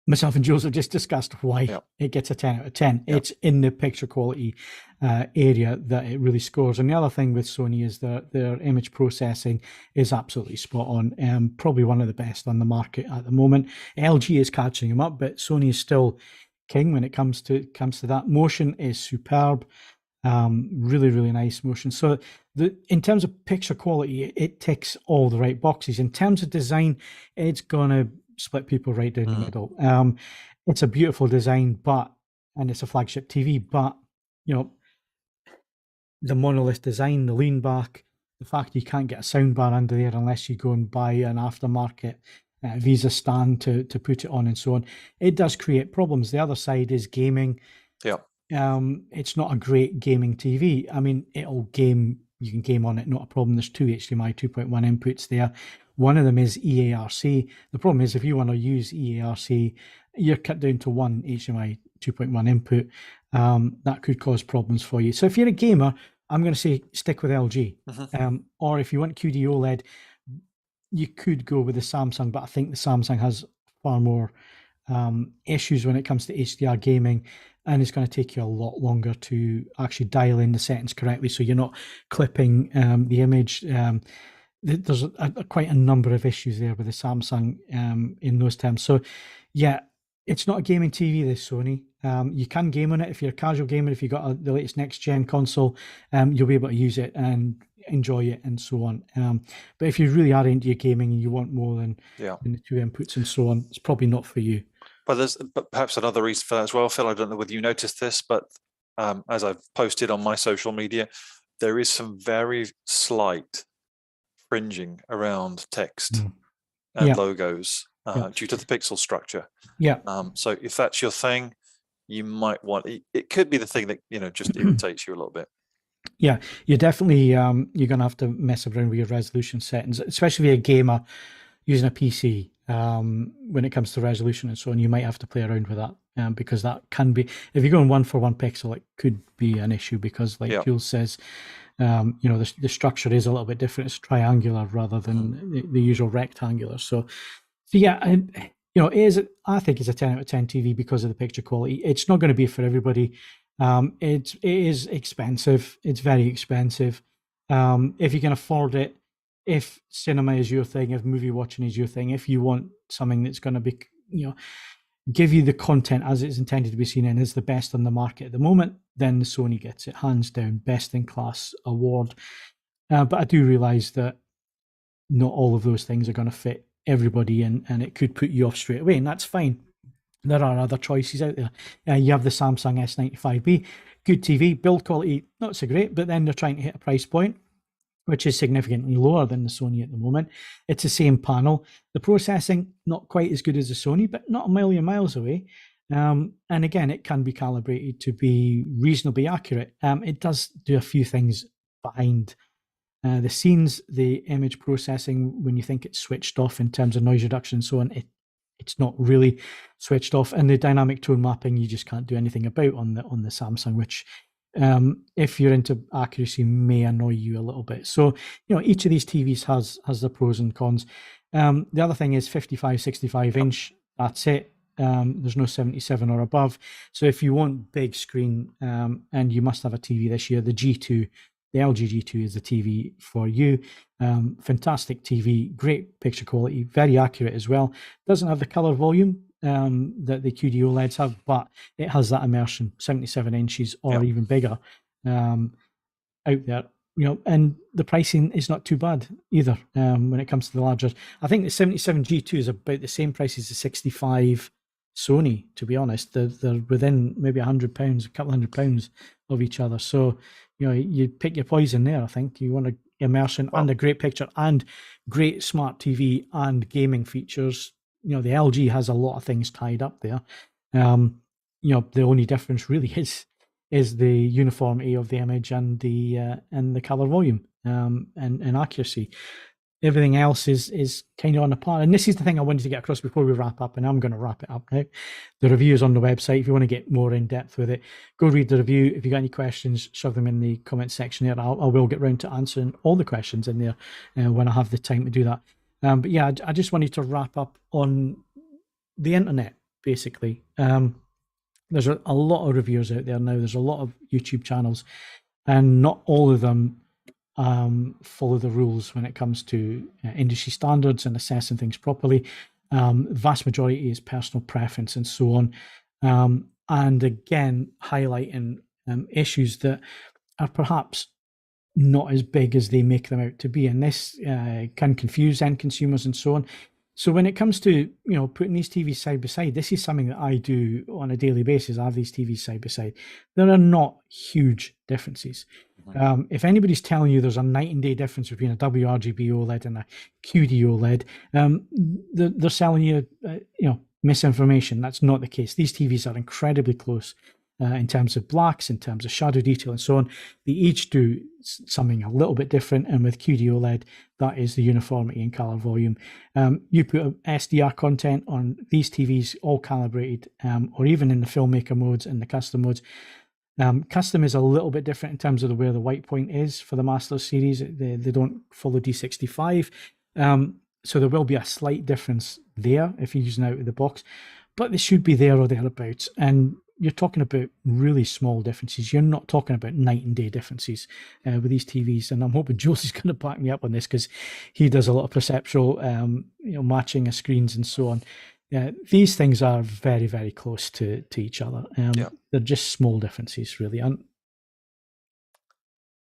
S2: Myself and Jules have just discussed why it gets a 10 out of 10. It's in the picture quality area that it really scores. And the other thing with Sony is that their image processing is absolutely spot on. Probably one of the best on the market at the moment. LG is catching them up, but Sony is still king when it comes to that. Motion is superb. Really, really nice motion. So in terms of picture quality, it ticks all the right boxes. In terms of design, it's gonna split people right down the middle. It's a beautiful design, and it's a flagship TV, but the monolith design, the lean back, the fact you can't get a soundbar under there unless you go and buy an aftermarket Visa stand to put it on and so on, it does create problems. The other side is gaming. It's not a great gaming TV. I mean, you can game on it, not a problem. There's two HDMI 2.1 inputs there. One of them is EARC. The problem is if you want to use EARC, you're cut down to one HDMI 2.1 input. That could cause problems for you. So if you're a gamer, I'm going to say stick with LG. Or if you want QD-OLED, you could go with the Samsung, but I think the Samsung has far more issues when it comes to HDR gaming, and it's going to take you a lot longer to actually dial in the settings correctly, so you're not clipping the image. There's quite a number of issues there with the Samsung in those terms. So yeah, it's not a gaming TV, this Sony. You can game on it if you're a casual gamer. If you've got the latest next-gen console, you'll be able to use it and enjoy it and so on. But if you really are into your gaming and you want more than the two inputs and so on, it's probably not for you.
S3: But there's perhaps another reason for that as well, Phil. I don't know whether you noticed this, but as I've posted on my social media, there is some very slight fringing around text and logos due to the pixel structure. So if that's your thing, you might want it. Could be the thing that just irritates you a little bit.
S2: Yeah, you're definitely you're gonna have to mess around with your resolution settings, especially if you're a gamer using a PC. When it comes to resolution and so on, you might have to play around with that because that can be, if you're going 1-for-1 pixel, it could be an issue because, like Jules says, the structure is a little bit different. It's triangular rather than the usual rectangular. So yeah, it is. I think it's a 10 out of 10 TV because of the picture quality. It's not going to be for everybody. It is expensive. It's very expensive. If you can afford it, if cinema is your thing, if movie watching is your thing, if you want something that's going to be, give you the content as it's intended to be seen and is the best on the market at the moment, then the Sony gets it hands down, best in class award. But I do realize that not all of those things are going to fit everybody in, and it could put you off straight away, and that's fine. There are other choices out there. You have the Samsung S95B, good TV, build quality not so great, but then they're trying to hit a price point which is significantly lower than the Sony at the moment. It's the same panel. The processing, not quite as good as the Sony, but not a million miles away. And again, it can be calibrated to be reasonably accurate. It does do a few things behind the scenes, the image processing, when you think it's switched off in terms of noise reduction and so on, it's not really switched off. And the dynamic tone mapping, you just can't do anything about on the Samsung, which if you're into accuracy, may annoy you a little bit. So, each of these TVs has the pros and cons. The other thing is 55, 65 inch. That's it. There's no 77 or above. So if you want big screen, and you must have a TV this year, the G2, the LG G2 is the TV for you. Fantastic TV, great picture quality, very accurate as well. Doesn't have the color volume that the QD-OLEDs have, but it has that immersion, 77 inches or even bigger out there. And the pricing is not too bad either when it comes to the larger. I think the 77 G2 is about the same price as the 65 Sony, to be honest. They're within maybe £100, a couple £100 of each other. So, you pick your poison there. I think you want immersion and a great picture and great smart TV and gaming features. The LG has a lot of things tied up there. The only difference really is the uniformity of the image and the color volume and accuracy. Everything else is kind of on a par. And this is the thing I wanted to get across before we wrap up, and I'm going to wrap it up now. The review is on the website. If you want to get more in depth with it, go read the review. If you got any questions, shove them in the comment section there. I will get round to answering all the questions in there when I have the time to do that. But yeah, I just wanted to wrap up on the internet, basically. There's a lot of reviewers out there now. There's a lot of YouTube channels, and not all of them follow the rules when it comes to industry standards and assessing things properly. Vast majority is personal preference and so on. And again, highlighting issues that are perhaps not as big as they make them out to be. And this can confuse end consumers and so on. So when it comes to, putting these TVs side by side, this is something that I do on a daily basis. I have these TVs side by side. There are not huge differences. If anybody's telling you there's a night and day difference between a WRGB OLED and a QD OLED, they're selling you, misinformation. That's not the case. These TVs are incredibly close in terms of blacks, in terms of shadow detail and so on. They each do something a little bit different. And with QD OLED, that is the uniformity in color volume. You put SDR content on these TVs, all calibrated, or even in the filmmaker modes and the custom modes. Custom is a little bit different in terms of where the white point is for the Masters series. They don't follow D65. So there will be a slight difference there if you're using out of the box, but they should be there or thereabouts. And you're talking about really small differences. You're not talking about night and day differences with these TVs. And I'm hoping Jules is going to back me up on this because he does a lot of perceptual, matching of screens and so on. These things are very, very close to each other. They're just small differences, really. Yep.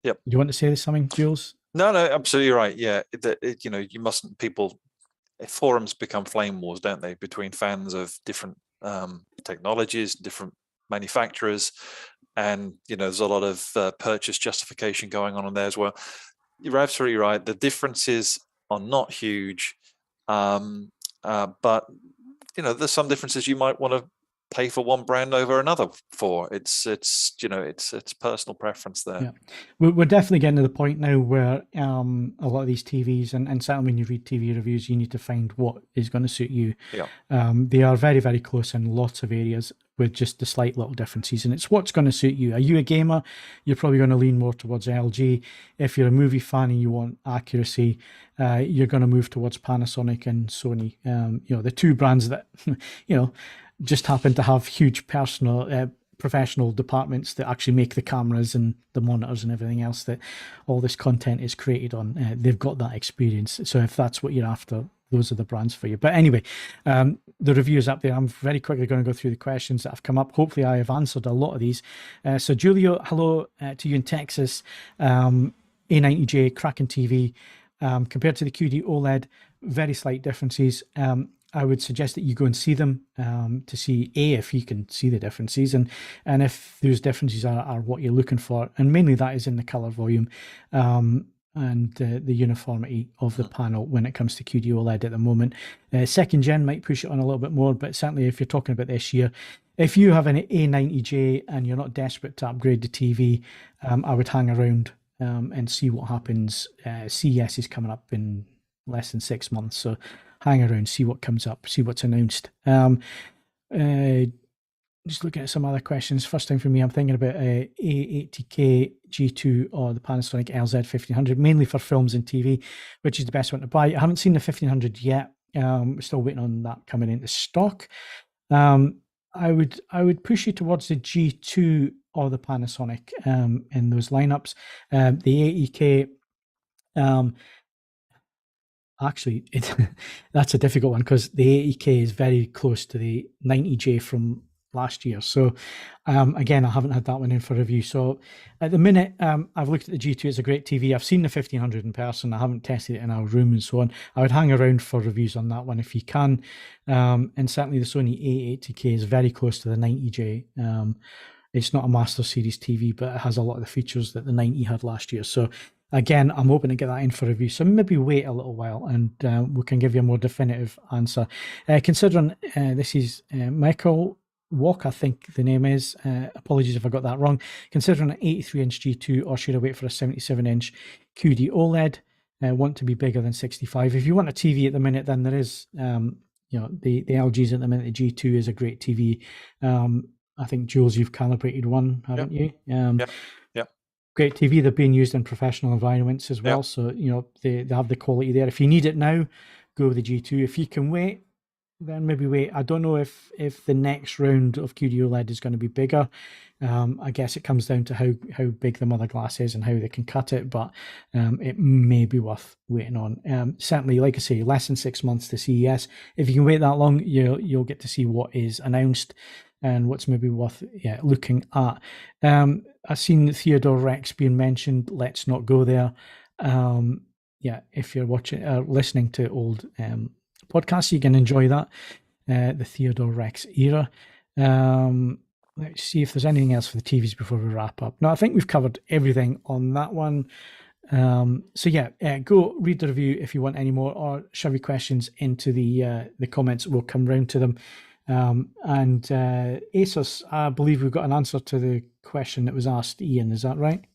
S2: Do you want to say something, Jules?
S3: No, absolutely right. Yeah, you mustn't. Forums become flame wars, don't they, between fans of different technologies, different manufacturers, and there's a lot of purchase justification going on there as well. You're absolutely right. The differences are not huge, but there's some differences you might want to pay for one brand over another for. It's personal preference there.
S2: Yeah, we're definitely getting to the point now where a lot of these TVs, and certainly when you read TV reviews, you need to find what is going to suit you. They are very, very close in lots of areas with just the slight little differences, and it's what's going to suit you. Are you a gamer? You're probably going to lean more towards LG. If you're a movie fan and you want accuracy, you're going to move towards Panasonic and Sony. The two brands that just happen to have huge professional departments that actually make the cameras and the monitors and everything else that all this content is created on. They've got that experience. So if that's what you're after, those are the brands for you. But anyway, the review is up there. I'm very quickly going to go through the questions that have come up. Hopefully I have answered a lot of these. So Julio, hello to you in Texas. A90J, cracking TV. Compared to the QD OLED, very slight differences. I would suggest that you go and see them to see if you can see the differences and if those differences are what you're looking for. And mainly that is in the color volume and the uniformity of the panel when it comes to QD OLED at the moment. Second gen might push it on a little bit more, but certainly if you're talking about this year, if you have an A90J and you're not desperate to upgrade the TV, I would hang around and see what happens. CES is coming up in less than 6 months, so hang around, see what comes up, see what's announced. just looking at some other questions. First time for me, I'm thinking about A80K G2 or the Panasonic LZ1500, mainly for films and TV, which is the best one to buy. I haven't seen the 1500 yet. We're still waiting on that coming into stock. I would push you towards the G2 or the Panasonic in those lineups. The 80K, actually, that's a difficult one because the 80K is very close to the 90J from last year. So again, I haven't had that one in for review. So at the minute, I've looked at the G2. It's a great TV. I've seen the 1500 in person. I haven't tested it in our room and so on. I would hang around for reviews on that one if you can. And certainly the Sony A80K is very close to the 90J. It's not a Master Series TV, but it has a lot of the features that the 90 had last year. So again, I'm hoping to get that in for review. So maybe wait a little while and we can give you a more definitive answer. Considering this is Michael Walk, I think the name is. Apologies if I got that wrong. Considering an 83-inch G2, or should I wait for a 77-inch QD-OLED? Want to be bigger than 65. If you want a TV at the minute, then there is, the LGs at the minute. The G2 is a great TV. I think, Jules, you've calibrated one, haven't you?
S3: Yep.
S2: Great TV. They're being used in professional environments as well. Yep. So, they have the quality there. If you need it now, go with the G2. If you can wait, then maybe wait. I don't know if the next round of QD-OLED is going to be bigger. I guess it comes down to how big the mother glass is and how they can cut it, but it may be worth waiting on. Certainly, like I say, less than 6 months to CES. If you can wait that long, you'll get to see what is announced and what's maybe worth looking at. I've seen Theodore Rex being mentioned. Let's not go there. If you're listening to old podcasts, you can enjoy that, the Theodore Rex era. Let's see if there's anything else for the TVs before we wrap up. No, I think we've covered everything on that one. Go read the review if you want any more, or shove your questions into the comments. We'll come round to them. And ASUS, I believe we've got an answer to the question that was asked. Ian, is that right?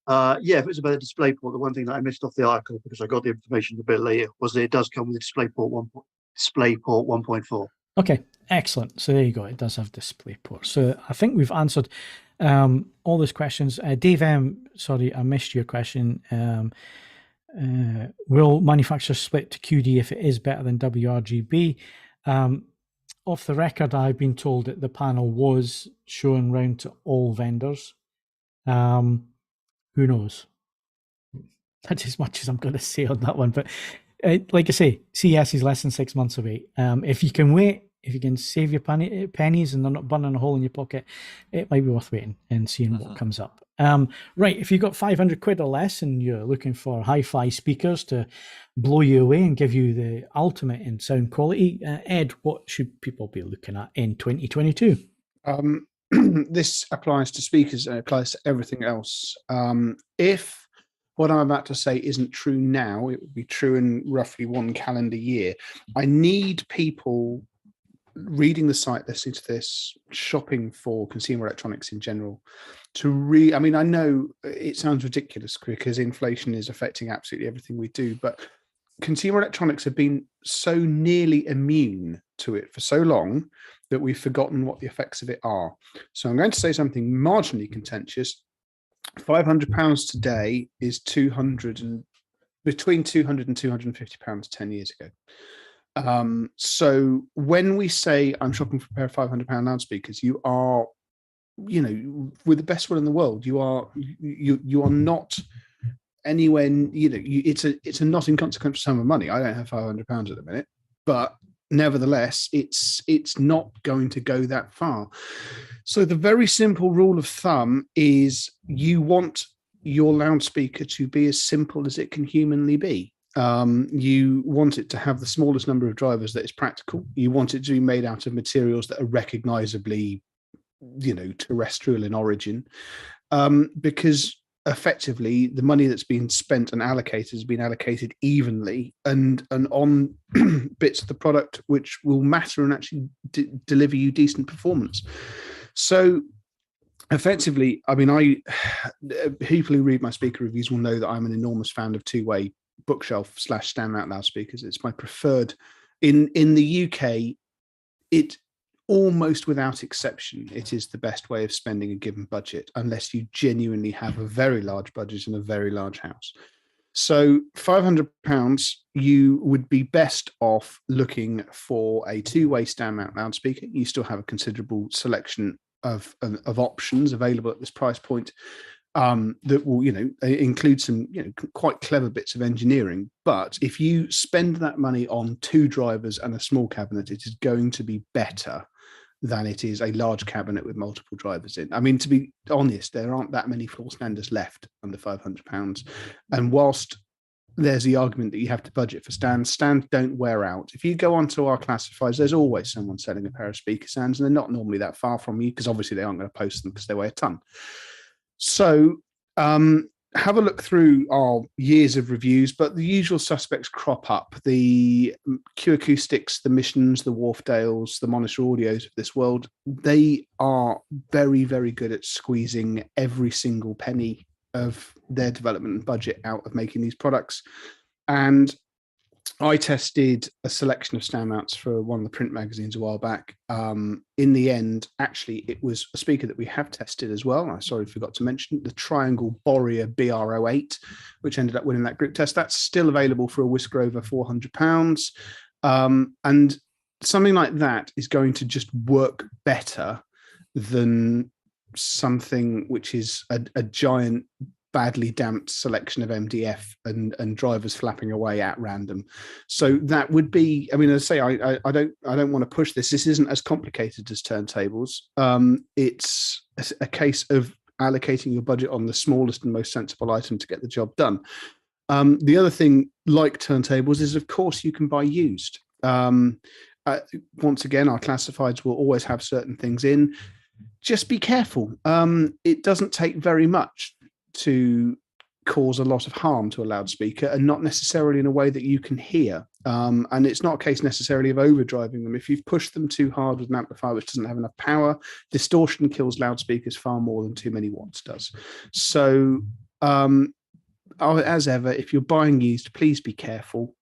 S4: If it was about the DisplayPort, the one thing that I missed off the article because I got the information a bit later was that it does come with DisplayPort 1.4.
S2: Okay, excellent. So there you go. It does have DisplayPort. So I think we've answered all those questions. Dave M, sorry, I missed your question. Will manufacturers split to QD if it is better than WRGB? Off the record, I've been told that the panel was shown round to all vendors. Who knows? That's as much as I'm going to say on that one. But like I say, CES is less than 6 months away. If you can wait, if you can save your pennies and they're not burning a hole in your pocket, it might be worth waiting and seeing what comes up. Right, if you've got 500 quid or less and you're looking for hi-fi speakers to blow you away and give you the ultimate in sound quality, Ed, what should people be looking at in 2022?
S5: This applies to speakers and it applies to everything else. If what I'm about to say isn't true now, it will be true in roughly 1 calendar year. I need people reading the site, listening to this, shopping for consumer electronics in general, I know it sounds ridiculous because inflation is affecting absolutely everything we do, but consumer electronics have been so nearly immune to it for so long that we've forgotten what the effects of it are. So I'm going to say something marginally contentious. £500 today is between £200 and £250 10 years ago. So when we say I'm shopping for a pair of £500 loudspeakers, you are, with the best will in the world, you are not anywhere. It's a not inconsequential sum of money. I don't have £500 at the minute, but nevertheless, it's not going to go that far. So the very simple rule of thumb is you want your loudspeaker to be as simple as it can humanly be. You want it to have the smallest number of drivers that is practical. You want it to be made out of materials that are recognizably, terrestrial in origin, because effectively the money that's been spent and allocated has been allocated evenly and on bits of the product which will matter and actually deliver you decent performance. So effectively, people who read my speaker reviews will know that I'm an enormous fan of two-way bookshelf / stand mount loudspeakers. It's my preferred. In the UK, it almost without exception, it is the best way of spending a given budget, unless you genuinely have a very large budget and a very large house. So £500, you would be best off looking for a two-way stand mount loudspeaker. You still have a considerable selection of options available at this price point. That will, include some, quite clever bits of engineering. But if you spend that money on two drivers and a small cabinet, it is going to be better than it is a large cabinet with multiple drivers in. I mean, to be honest, there aren't that many floor standers left under £500. And whilst there's the argument that you have to budget for stands don't wear out. If you go onto our classifieds, there's always someone selling a pair of speaker stands, and they're not normally that far from you, because obviously they aren't going to post them because they weigh a ton. So have a look through our years of reviews, but the usual suspects crop up. The Q Acoustics, the Missions, the Wharfdales, the Monitor Audios of this world, they are very, very good at squeezing every single penny of their development and budget out of making these products. And I tested a selection of stand mounts for one of the print magazines a while back. In the end, actually, it was a speaker that we have tested as well. I forgot to mention the Triangle Boreal BR08, which ended up winning that group test. That's still available for a whisker over £400. And something like that is going to just work better than something which is a giant, badly damped selection of MDF and drivers flapping away at random. So that would be, I mean, as I say, I don't want to push this. This isn't as complicated as turntables. It's a case of allocating your budget on the smallest and most sensible item to get the job done. The other thing, like turntables, is of course you can buy used. Once again, our classifieds will always have certain things in. Just be careful. It doesn't take very much to cause a lot of harm to a loudspeaker, and not necessarily in a way that you can hear. And it's not a case necessarily of overdriving them. If you've pushed them too hard with an amplifier which doesn't have enough power, distortion kills loudspeakers far more than too many watts does. So as ever, if you're buying used, please be careful.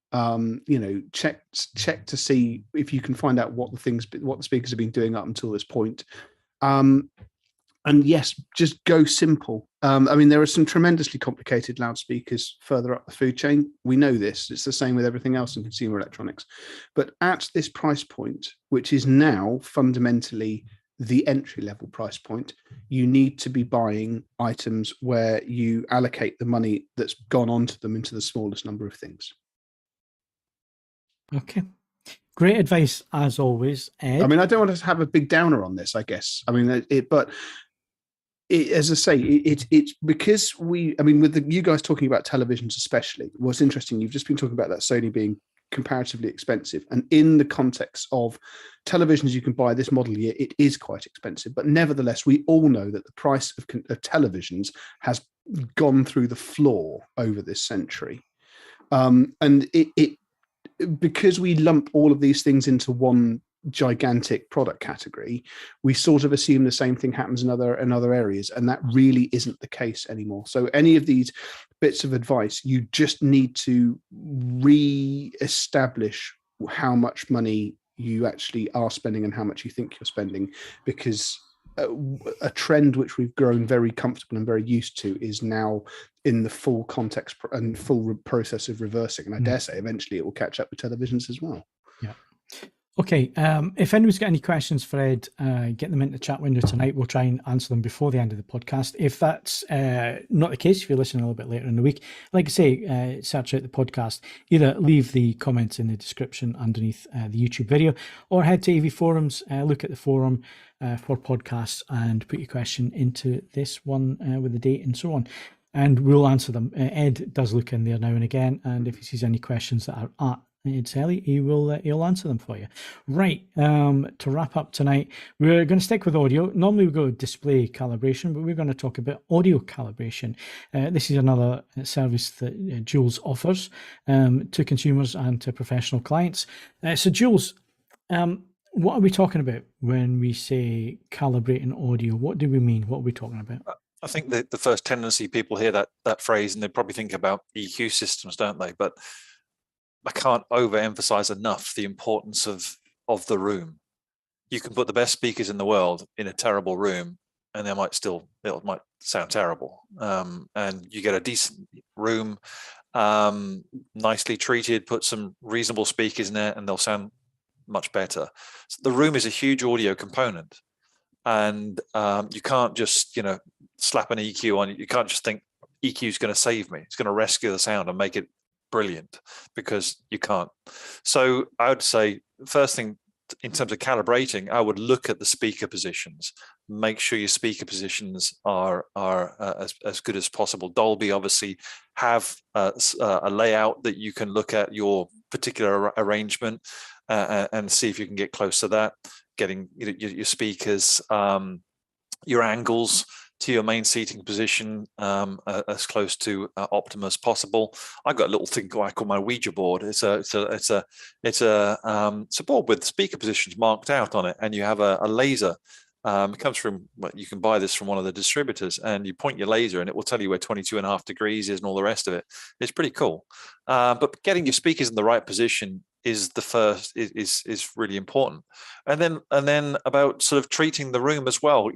S5: Check to see if you can find out what the speakers have been doing up until this point. And yes, just go simple. I mean, there are some tremendously complicated loudspeakers further up the food chain. We know this. It's the same with everything else in consumer electronics. But at this price point, which is now fundamentally the entry-level price point, you need to be buying items where you allocate the money that's gone onto them into the smallest number of things.
S2: Okay. Great advice, as always, Ed.
S5: I mean, I don't want to have a big downer on this, I guess. I mean, as I say, it's because with you guys talking about televisions especially, what's interesting, you've just been talking about that Sony being comparatively expensive. And in the context of televisions you can buy this model year, it is quite expensive. But nevertheless, we all know that the price of televisions has gone through the floor over this century. And it because we lump all of these things into one gigantic product category, we sort of assume the same thing happens in other areas, and that really isn't the case anymore. So any of these bits of advice, you just need to re-establish how much money you actually are spending and how much you think you're spending, because a trend which we've grown very comfortable and very used to is now in the full context and full process of reversing. And I dare say eventually it will catch up with televisions as well.
S2: Yeah. Okay. If anyone's got any questions for Ed, get them into the chat window tonight. We'll try and answer them before the end of the podcast. If that's not the case, if you're listening a little bit later in the week, like I say, search out the podcast. Either leave the comments in the description underneath the YouTube video, or head to AVForums, look at the forum for podcasts, and put your question into this one with the date and so on. And we'll answer them. Ed does look in there now and again, and if he sees any questions that are at Ed Selley, he'll answer them for you. Right, to wrap up tonight, we're going to stick with audio. Normally we go display calibration, but we're going to talk about audio calibration. This is another service that Jules offers to consumers and to professional clients. So Jules, what are we talking about when we say calibrating audio? What do we mean? What are we talking about?
S3: I think that the first tendency people hear that phrase and they probably think about EQ systems, don't they? But I can't overemphasize enough the importance of the room. you can put the best speakers in the world in a terrible room, and it might sound terrible. And you get a decent room, nicely treated, put some reasonable speakers in there, and they'll sound much better. So the room is a huge audio component, and you can't just slap an EQ on it. You can't just think EQ is going to save me. It's going to rescue the sound and make it brilliant, because you can't. So I would say, first thing, in terms of calibrating, I would look at the speaker positions. Make sure your speaker positions are as good as possible. Dolby obviously have a layout that you can look at your particular arrangement and see if you can get close to that. Getting your speakers, your angles to your main seating position as close to optimum as possible. I've got a little thing I call my Ouija board. It's a board with speaker positions marked out on it, and you have a laser. It comes from, you can buy this from one of the distributors, and you point your laser and it will tell you where 22.5 degrees is and all the rest of it. It's pretty cool. But getting your speakers in the right position is the first, is really important. And then about sort of treating the room as well,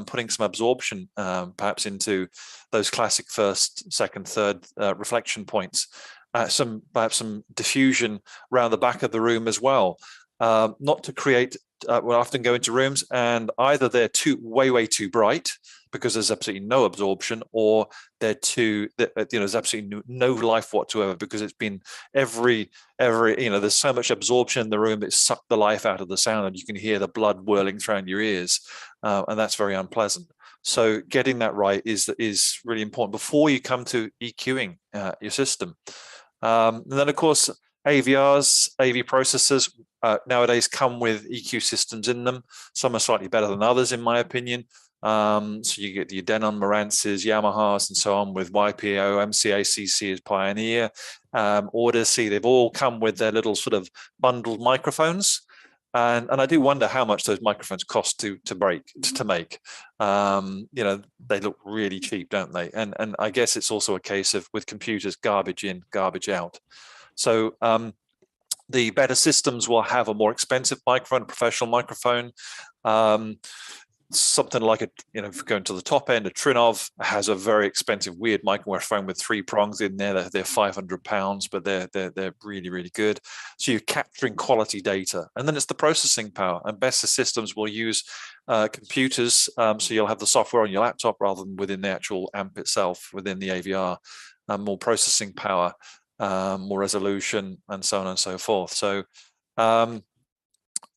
S3: putting some absorption perhaps into those classic first, second, third reflection points, perhaps some diffusion around the back of the room as well. Not to create, we often go into rooms and either they're way too bright because there's absolutely no absorption, or they're there's absolutely no life whatsoever because it's been every there's so much absorption in the room, it's sucked the life out of the sound, and you can hear the blood whirling through your ears, and that's very unpleasant. So getting that right is really important before you come to EQing your system. And then of course, AVRs, AV processors nowadays come with EQ systems in them. Some are slightly better than others, in my opinion. So you get your Denon, Marantz's, Yamahas, and so on, with YPO, MCACC as Pioneer, Odyssey. They've all come with their little sort of bundled microphones. And I do wonder how much those microphones cost to make. They look really cheap, don't they? And I guess it's also a case of, with computers, garbage in, garbage out. So the better systems will have a more expensive microphone, a professional microphone. Something like if you're going to the top end, a Trinov has a very expensive, weird microphone with 3 prongs in there. They're £500, but they're really, really good. So you're capturing quality data, and then it's the processing power. And better systems will use computers, so you'll have the software on your laptop rather than within the actual amp itself, within the AVR. More processing power, more resolution, and so on and so forth. So.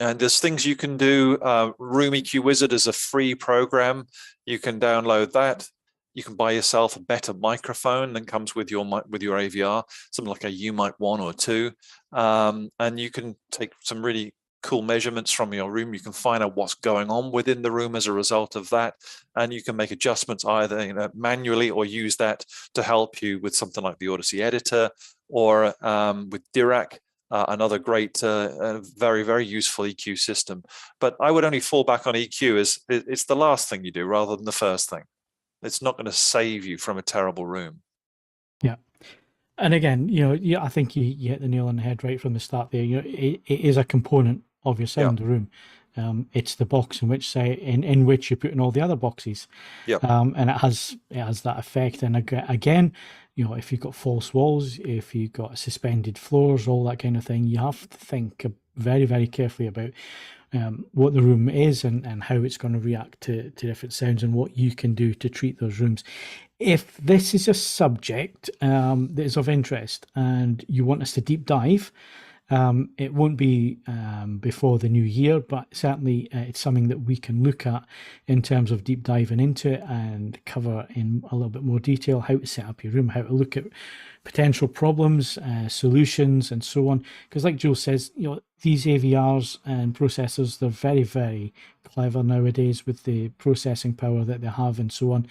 S3: And there's things you can do. Room EQ Wizard is a free program. You can download that. You can buy yourself a better microphone than comes with your AVR, something like a UMIC 1 or 2. And you can take some really cool measurements from your room. You can find out what's going on within the room as a result of that. And you can make adjustments either manually, or use that to help you with something like the Odyssey editor, or with Dirac. Another great, very, very useful EQ system. But I would only fall back on EQ as it's the last thing you do rather than the first thing. It's not going to save you from a terrible room.
S2: Yeah. And again, I think you hit the nail on the head right from the start there. It is a component of your sound room. It's the box in which you're putting all the other boxes.
S3: Yep.
S2: And it has that effect. And again, if you've got false walls, if you've got suspended floors, all that kind of thing, you have to think very, very carefully about what the room is and how it's going to react to different sounds, and what you can do to treat those rooms. If this is a subject that is of interest and you want us to deep dive, it won't be before the new year, but certainly it's something that we can look at in terms of deep diving into it and cover in a little bit more detail how to set up your room, how to look at potential problems, solutions, and so on. Because like Jules says, these AVRs and processors, they're very, very clever nowadays with the processing power that they have and so on,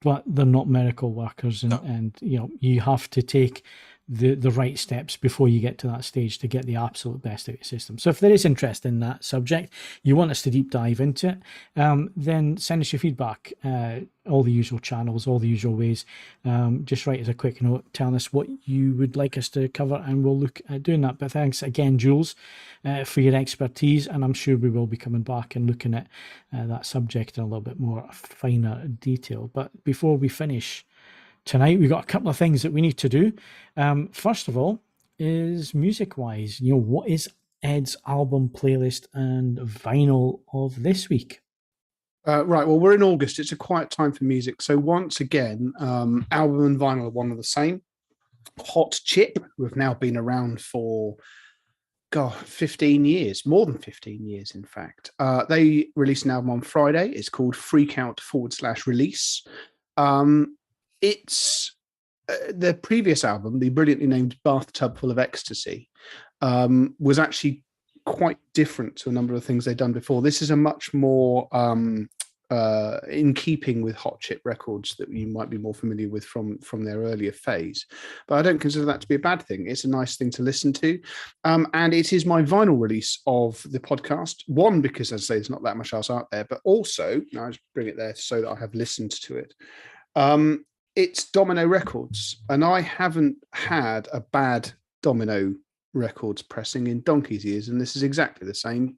S2: but they're not miracle workers. And you have to take the right steps before you get to that stage to get the absolute best out of your system. So if there is interest in that subject, you want us to deep dive into it, then send us your feedback, all the usual channels, all the usual ways. Just write us a quick note telling us what you would like us to cover, and we'll look at doing that. But thanks again, Jules, for your expertise, and I'm sure we will be coming back and looking at that subject in a little bit more finer detail. But before we finish tonight, we've got a couple of things that we need to do. First of all is music-wise. What is Ed's album playlist and vinyl of this week?
S5: Right, well, we're in August. It's a quiet time for music. So once again, album and vinyl are one of the same. Hot Chip, who have now been around for 15 years, more than 15 years, in fact. They released an album on Friday. It's called Freakout/Release. It's their previous album, the brilliantly named Bathtub Full of Ecstasy, was actually quite different to a number of things they'd done before. This is a much more in keeping with Hot Chip Records that you might be more familiar with from their earlier phase. But I don't consider that to be a bad thing. It's a nice thing to listen to. And it is my vinyl release of the podcast. One, because as I say, there's not that much else out there, but also, I'll just bring it there so that I have listened to it. It's Domino Records, and I haven't had a bad Domino Records pressing in donkey's years, and this is exactly the same.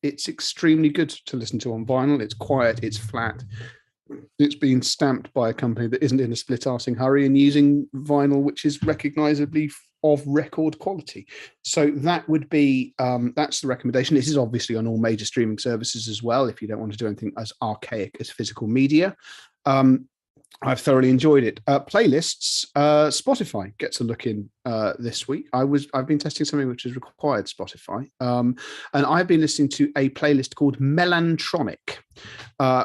S5: It's extremely good to listen to on vinyl. It's quiet, it's flat. It's been stamped by a company that isn't in a split-arsing hurry and using vinyl which is recognisably of record quality. So that would be, that's the recommendation. This is obviously on all major streaming services as well, if you don't want to do anything as archaic as physical media. I've thoroughly enjoyed it. Playlists, Spotify gets a look in this week. I've been testing something which has required Spotify, and I've been listening to a playlist called Melantronic,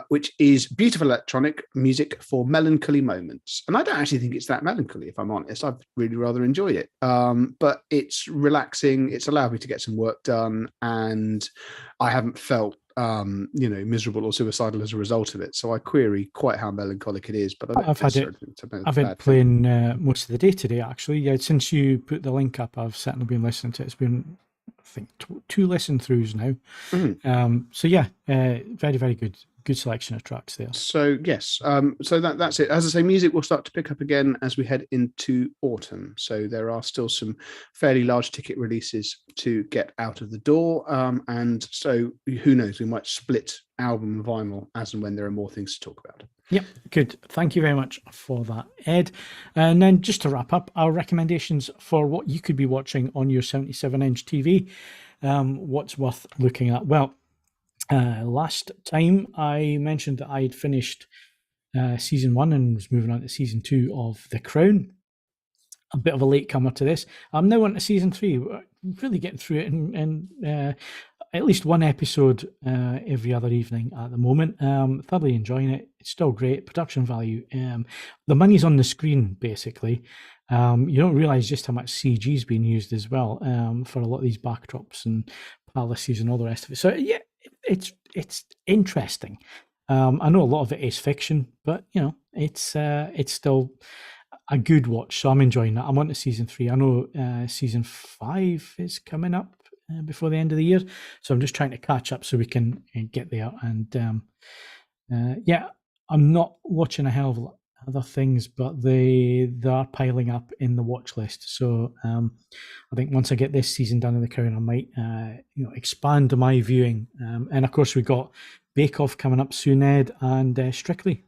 S5: which is beautiful electronic music for melancholy moments. And I don't actually think it's that melancholy, if I'm honest. I've really rather enjoyed it, but it's relaxing. It's allowed me to get some work done, and I haven't felt miserable or suicidal as a result of it. So I query quite how melancholic it is, but
S2: I've had it playing most of the day today, actually. Yeah, since you put the link up, I've certainly been listening to it. It's been, I think, 2 listen throughs now. Mm-hmm. So yeah, very, very good selection of tracks there.
S5: So yes, so that's it. As I say, music will start to pick up again as we head into autumn. So there are still some fairly large ticket releases to get out of the door, and so who knows, we might split album and vinyl as and when there are more things to talk about.
S2: Yep, good. Thank you very much for that, Ed. And then just to wrap up, our recommendations for what you could be watching on your 77-inch TV. What's worth looking at? Well, last time I mentioned that I had finished season 1 and was moving on to season 2 of The Crown. A bit of a late comer to this. I'm now on to season 3. We're really getting through it and at least one episode every other evening at the moment. Thoroughly enjoying it. It's still great. Production value. The money's on the screen, basically. You don't realise just how much CG is being used as well for a lot of these backdrops and palaces and all the rest of it. So yeah, it's interesting. I know a lot of it is fiction, but it's still a good watch. So I'm enjoying that. I'm on to season 3. I know season 5 is coming up before the end of the year, so I'm just trying to catch up so we can get there. And yeah, I'm not watching a hell of a lot of other things, but they are piling up in the watch list. So I think once I get this season done in The Crown, I might expand my viewing. And of course, we got Bake Off coming up soon, Ed, and Strictly.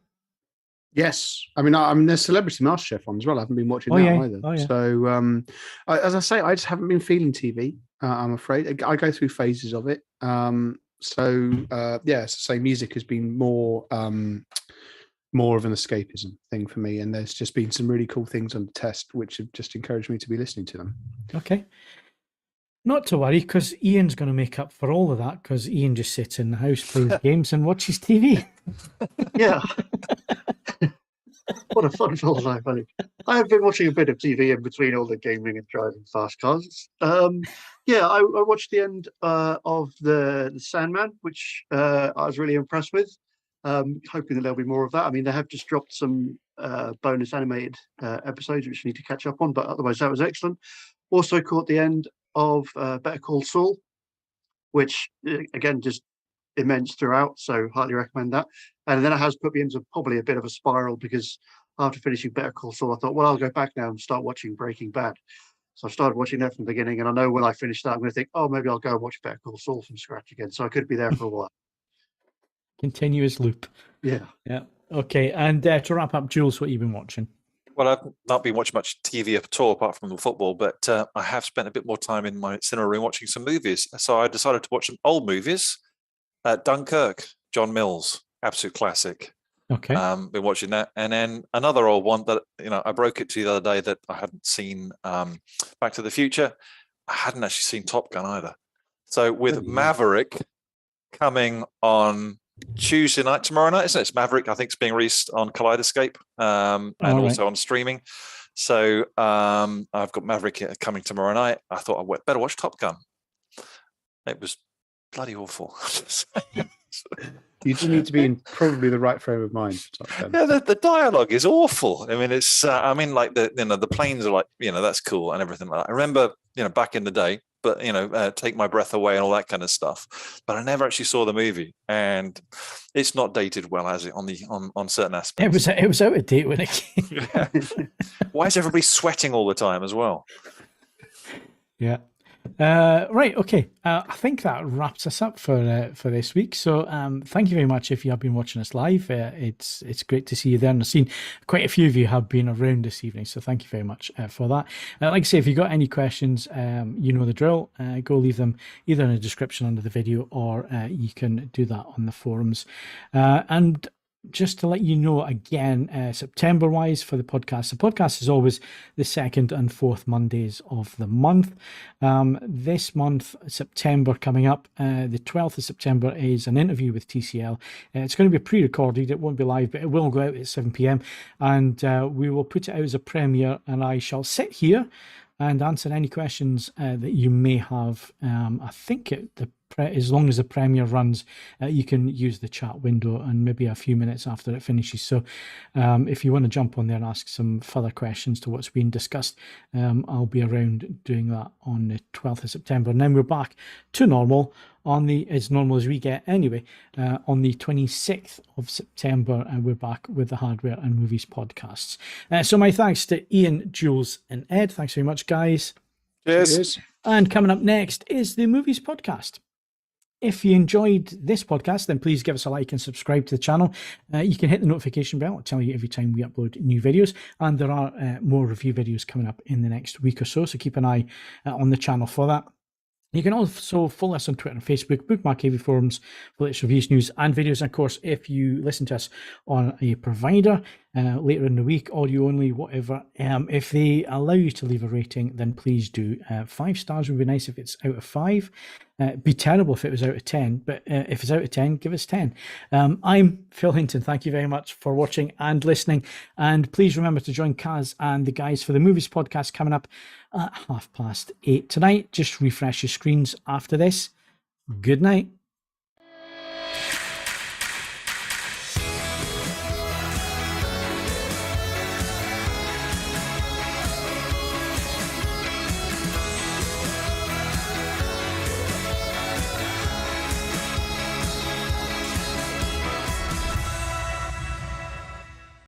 S5: Yes, I mean, there's Celebrity MasterChef on as well. I haven't been watching that either. Oh, yeah. So, as I say, I just haven't been feeling TV. I'm afraid I go through phases of it. So, yeah, as I say, music has been more of an escapism thing for me, and there's just been some really cool things on the test which have just encouraged me to be listening to them.
S2: Okay. Not to worry, because Ian's going to make up for all of that, because Ian just sits in the house, plays games, and watches TV.
S4: Yeah. What a fun full life, I think. I have been watching a bit of TV in between all the gaming and driving fast cars. Yeah, I watched the end of the Sandman, which I was really impressed with. Hoping that there'll be more of that. I mean, they have just dropped some bonus animated episodes, which I need to catch up on, but otherwise that was excellent. Also caught the end of Better Call Saul, which again, just immense throughout, so highly recommend that. And then it has put me into probably a bit of a spiral, because after finishing Better Call Saul, I thought, well, I'll go back now and start watching Breaking Bad. So I started watching that from the beginning, and I know when I finish that, I'm going to think, oh, maybe I'll go and watch Better Call Saul from scratch again. So I could be there for a while.
S2: Continuous loop.
S4: Yeah.
S2: Okay, and to wrap up, Jules, what have you been watching?
S3: Well, I've not been watching much TV at all, apart from the football, but I have spent a bit more time in my cinema room watching some movies. So I decided to watch some old movies. Dunkirk, John Mills, absolute classic.
S2: Okay.
S3: Been watching that. And then another old one that, I broke it to you the other day that I hadn't seen, Back to the Future. I hadn't actually seen Top Gun either. So with Maverick coming on Tuesday night, tomorrow night, isn't it? It's Maverick, I think, it's being released on Kaleidoscope and also on streaming. So I've got Maverick coming tomorrow night. I thought I better watch Top Gun. It was bloody awful.
S5: You do need to be in probably the right frame of mind for Top Gun.
S3: Yeah, the dialogue is awful. I mean, it's like the planes are like, that's cool and everything like that. I remember, back in the day, but Take My Breath Away and all that kind of stuff. But I never actually saw the movie, and it's not dated well, has it? On certain aspects,
S2: it was out of date when it came.
S3: Why is everybody sweating all the time as well?
S2: Yeah. Right. Okay. I think that wraps us up for this week. So thank you very much if you have been watching us live. It's great to see you there, and I've seen quite a few of you have been around this evening. So thank you very much for that. Like I say, if you got any questions, you know the drill. Go leave them either in the description under the video, or you can do that on the forums. And just to let you know again, September-wise for the podcast is always the second and fourth Mondays of the month. This month, September, coming up, the 12th of September is an interview with TCL. It's going to be pre-recorded. It won't be live, but it will go out at 7 p.m. And we will put it out as a premiere, and I shall sit here and answer any questions that you may have. I think as long as the premiere runs, you can use the chat window, and maybe a few minutes after it finishes. So if you want to jump on there and ask some further questions to what's been discussed, I'll be around doing that on the 12th of September. And then we're back to normal as normal as we get anyway, on the 26th of September, and we're back with the Hardware and Movies podcasts. So my thanks to Ian, Jules, and Ed. Thanks very much, guys.
S3: Cheers.
S2: And coming up next is the Movies podcast. If you enjoyed this podcast, then please give us a like and subscribe to the channel. You can hit the notification bell. I'll tell you every time we upload new videos. And there are more review videos coming up in the next week or so. So keep an eye on the channel for that. You can also follow us on Twitter and Facebook, bookmark AVForums for latest reviews, news, and videos. And of course, if you listen to us on a provider later in the week, audio only, whatever, if they allow you to leave a rating, then please do. 5 stars would be nice if it's out of 5. It'd be terrible if it was out of 10, but if it's out of 10, give us 10. I'm Phil Hinton. Thank you very much for watching and listening. And please remember to join Kaz and the guys for the Movies podcast coming up at 8:30 tonight. Just refresh your screens after this. Good night.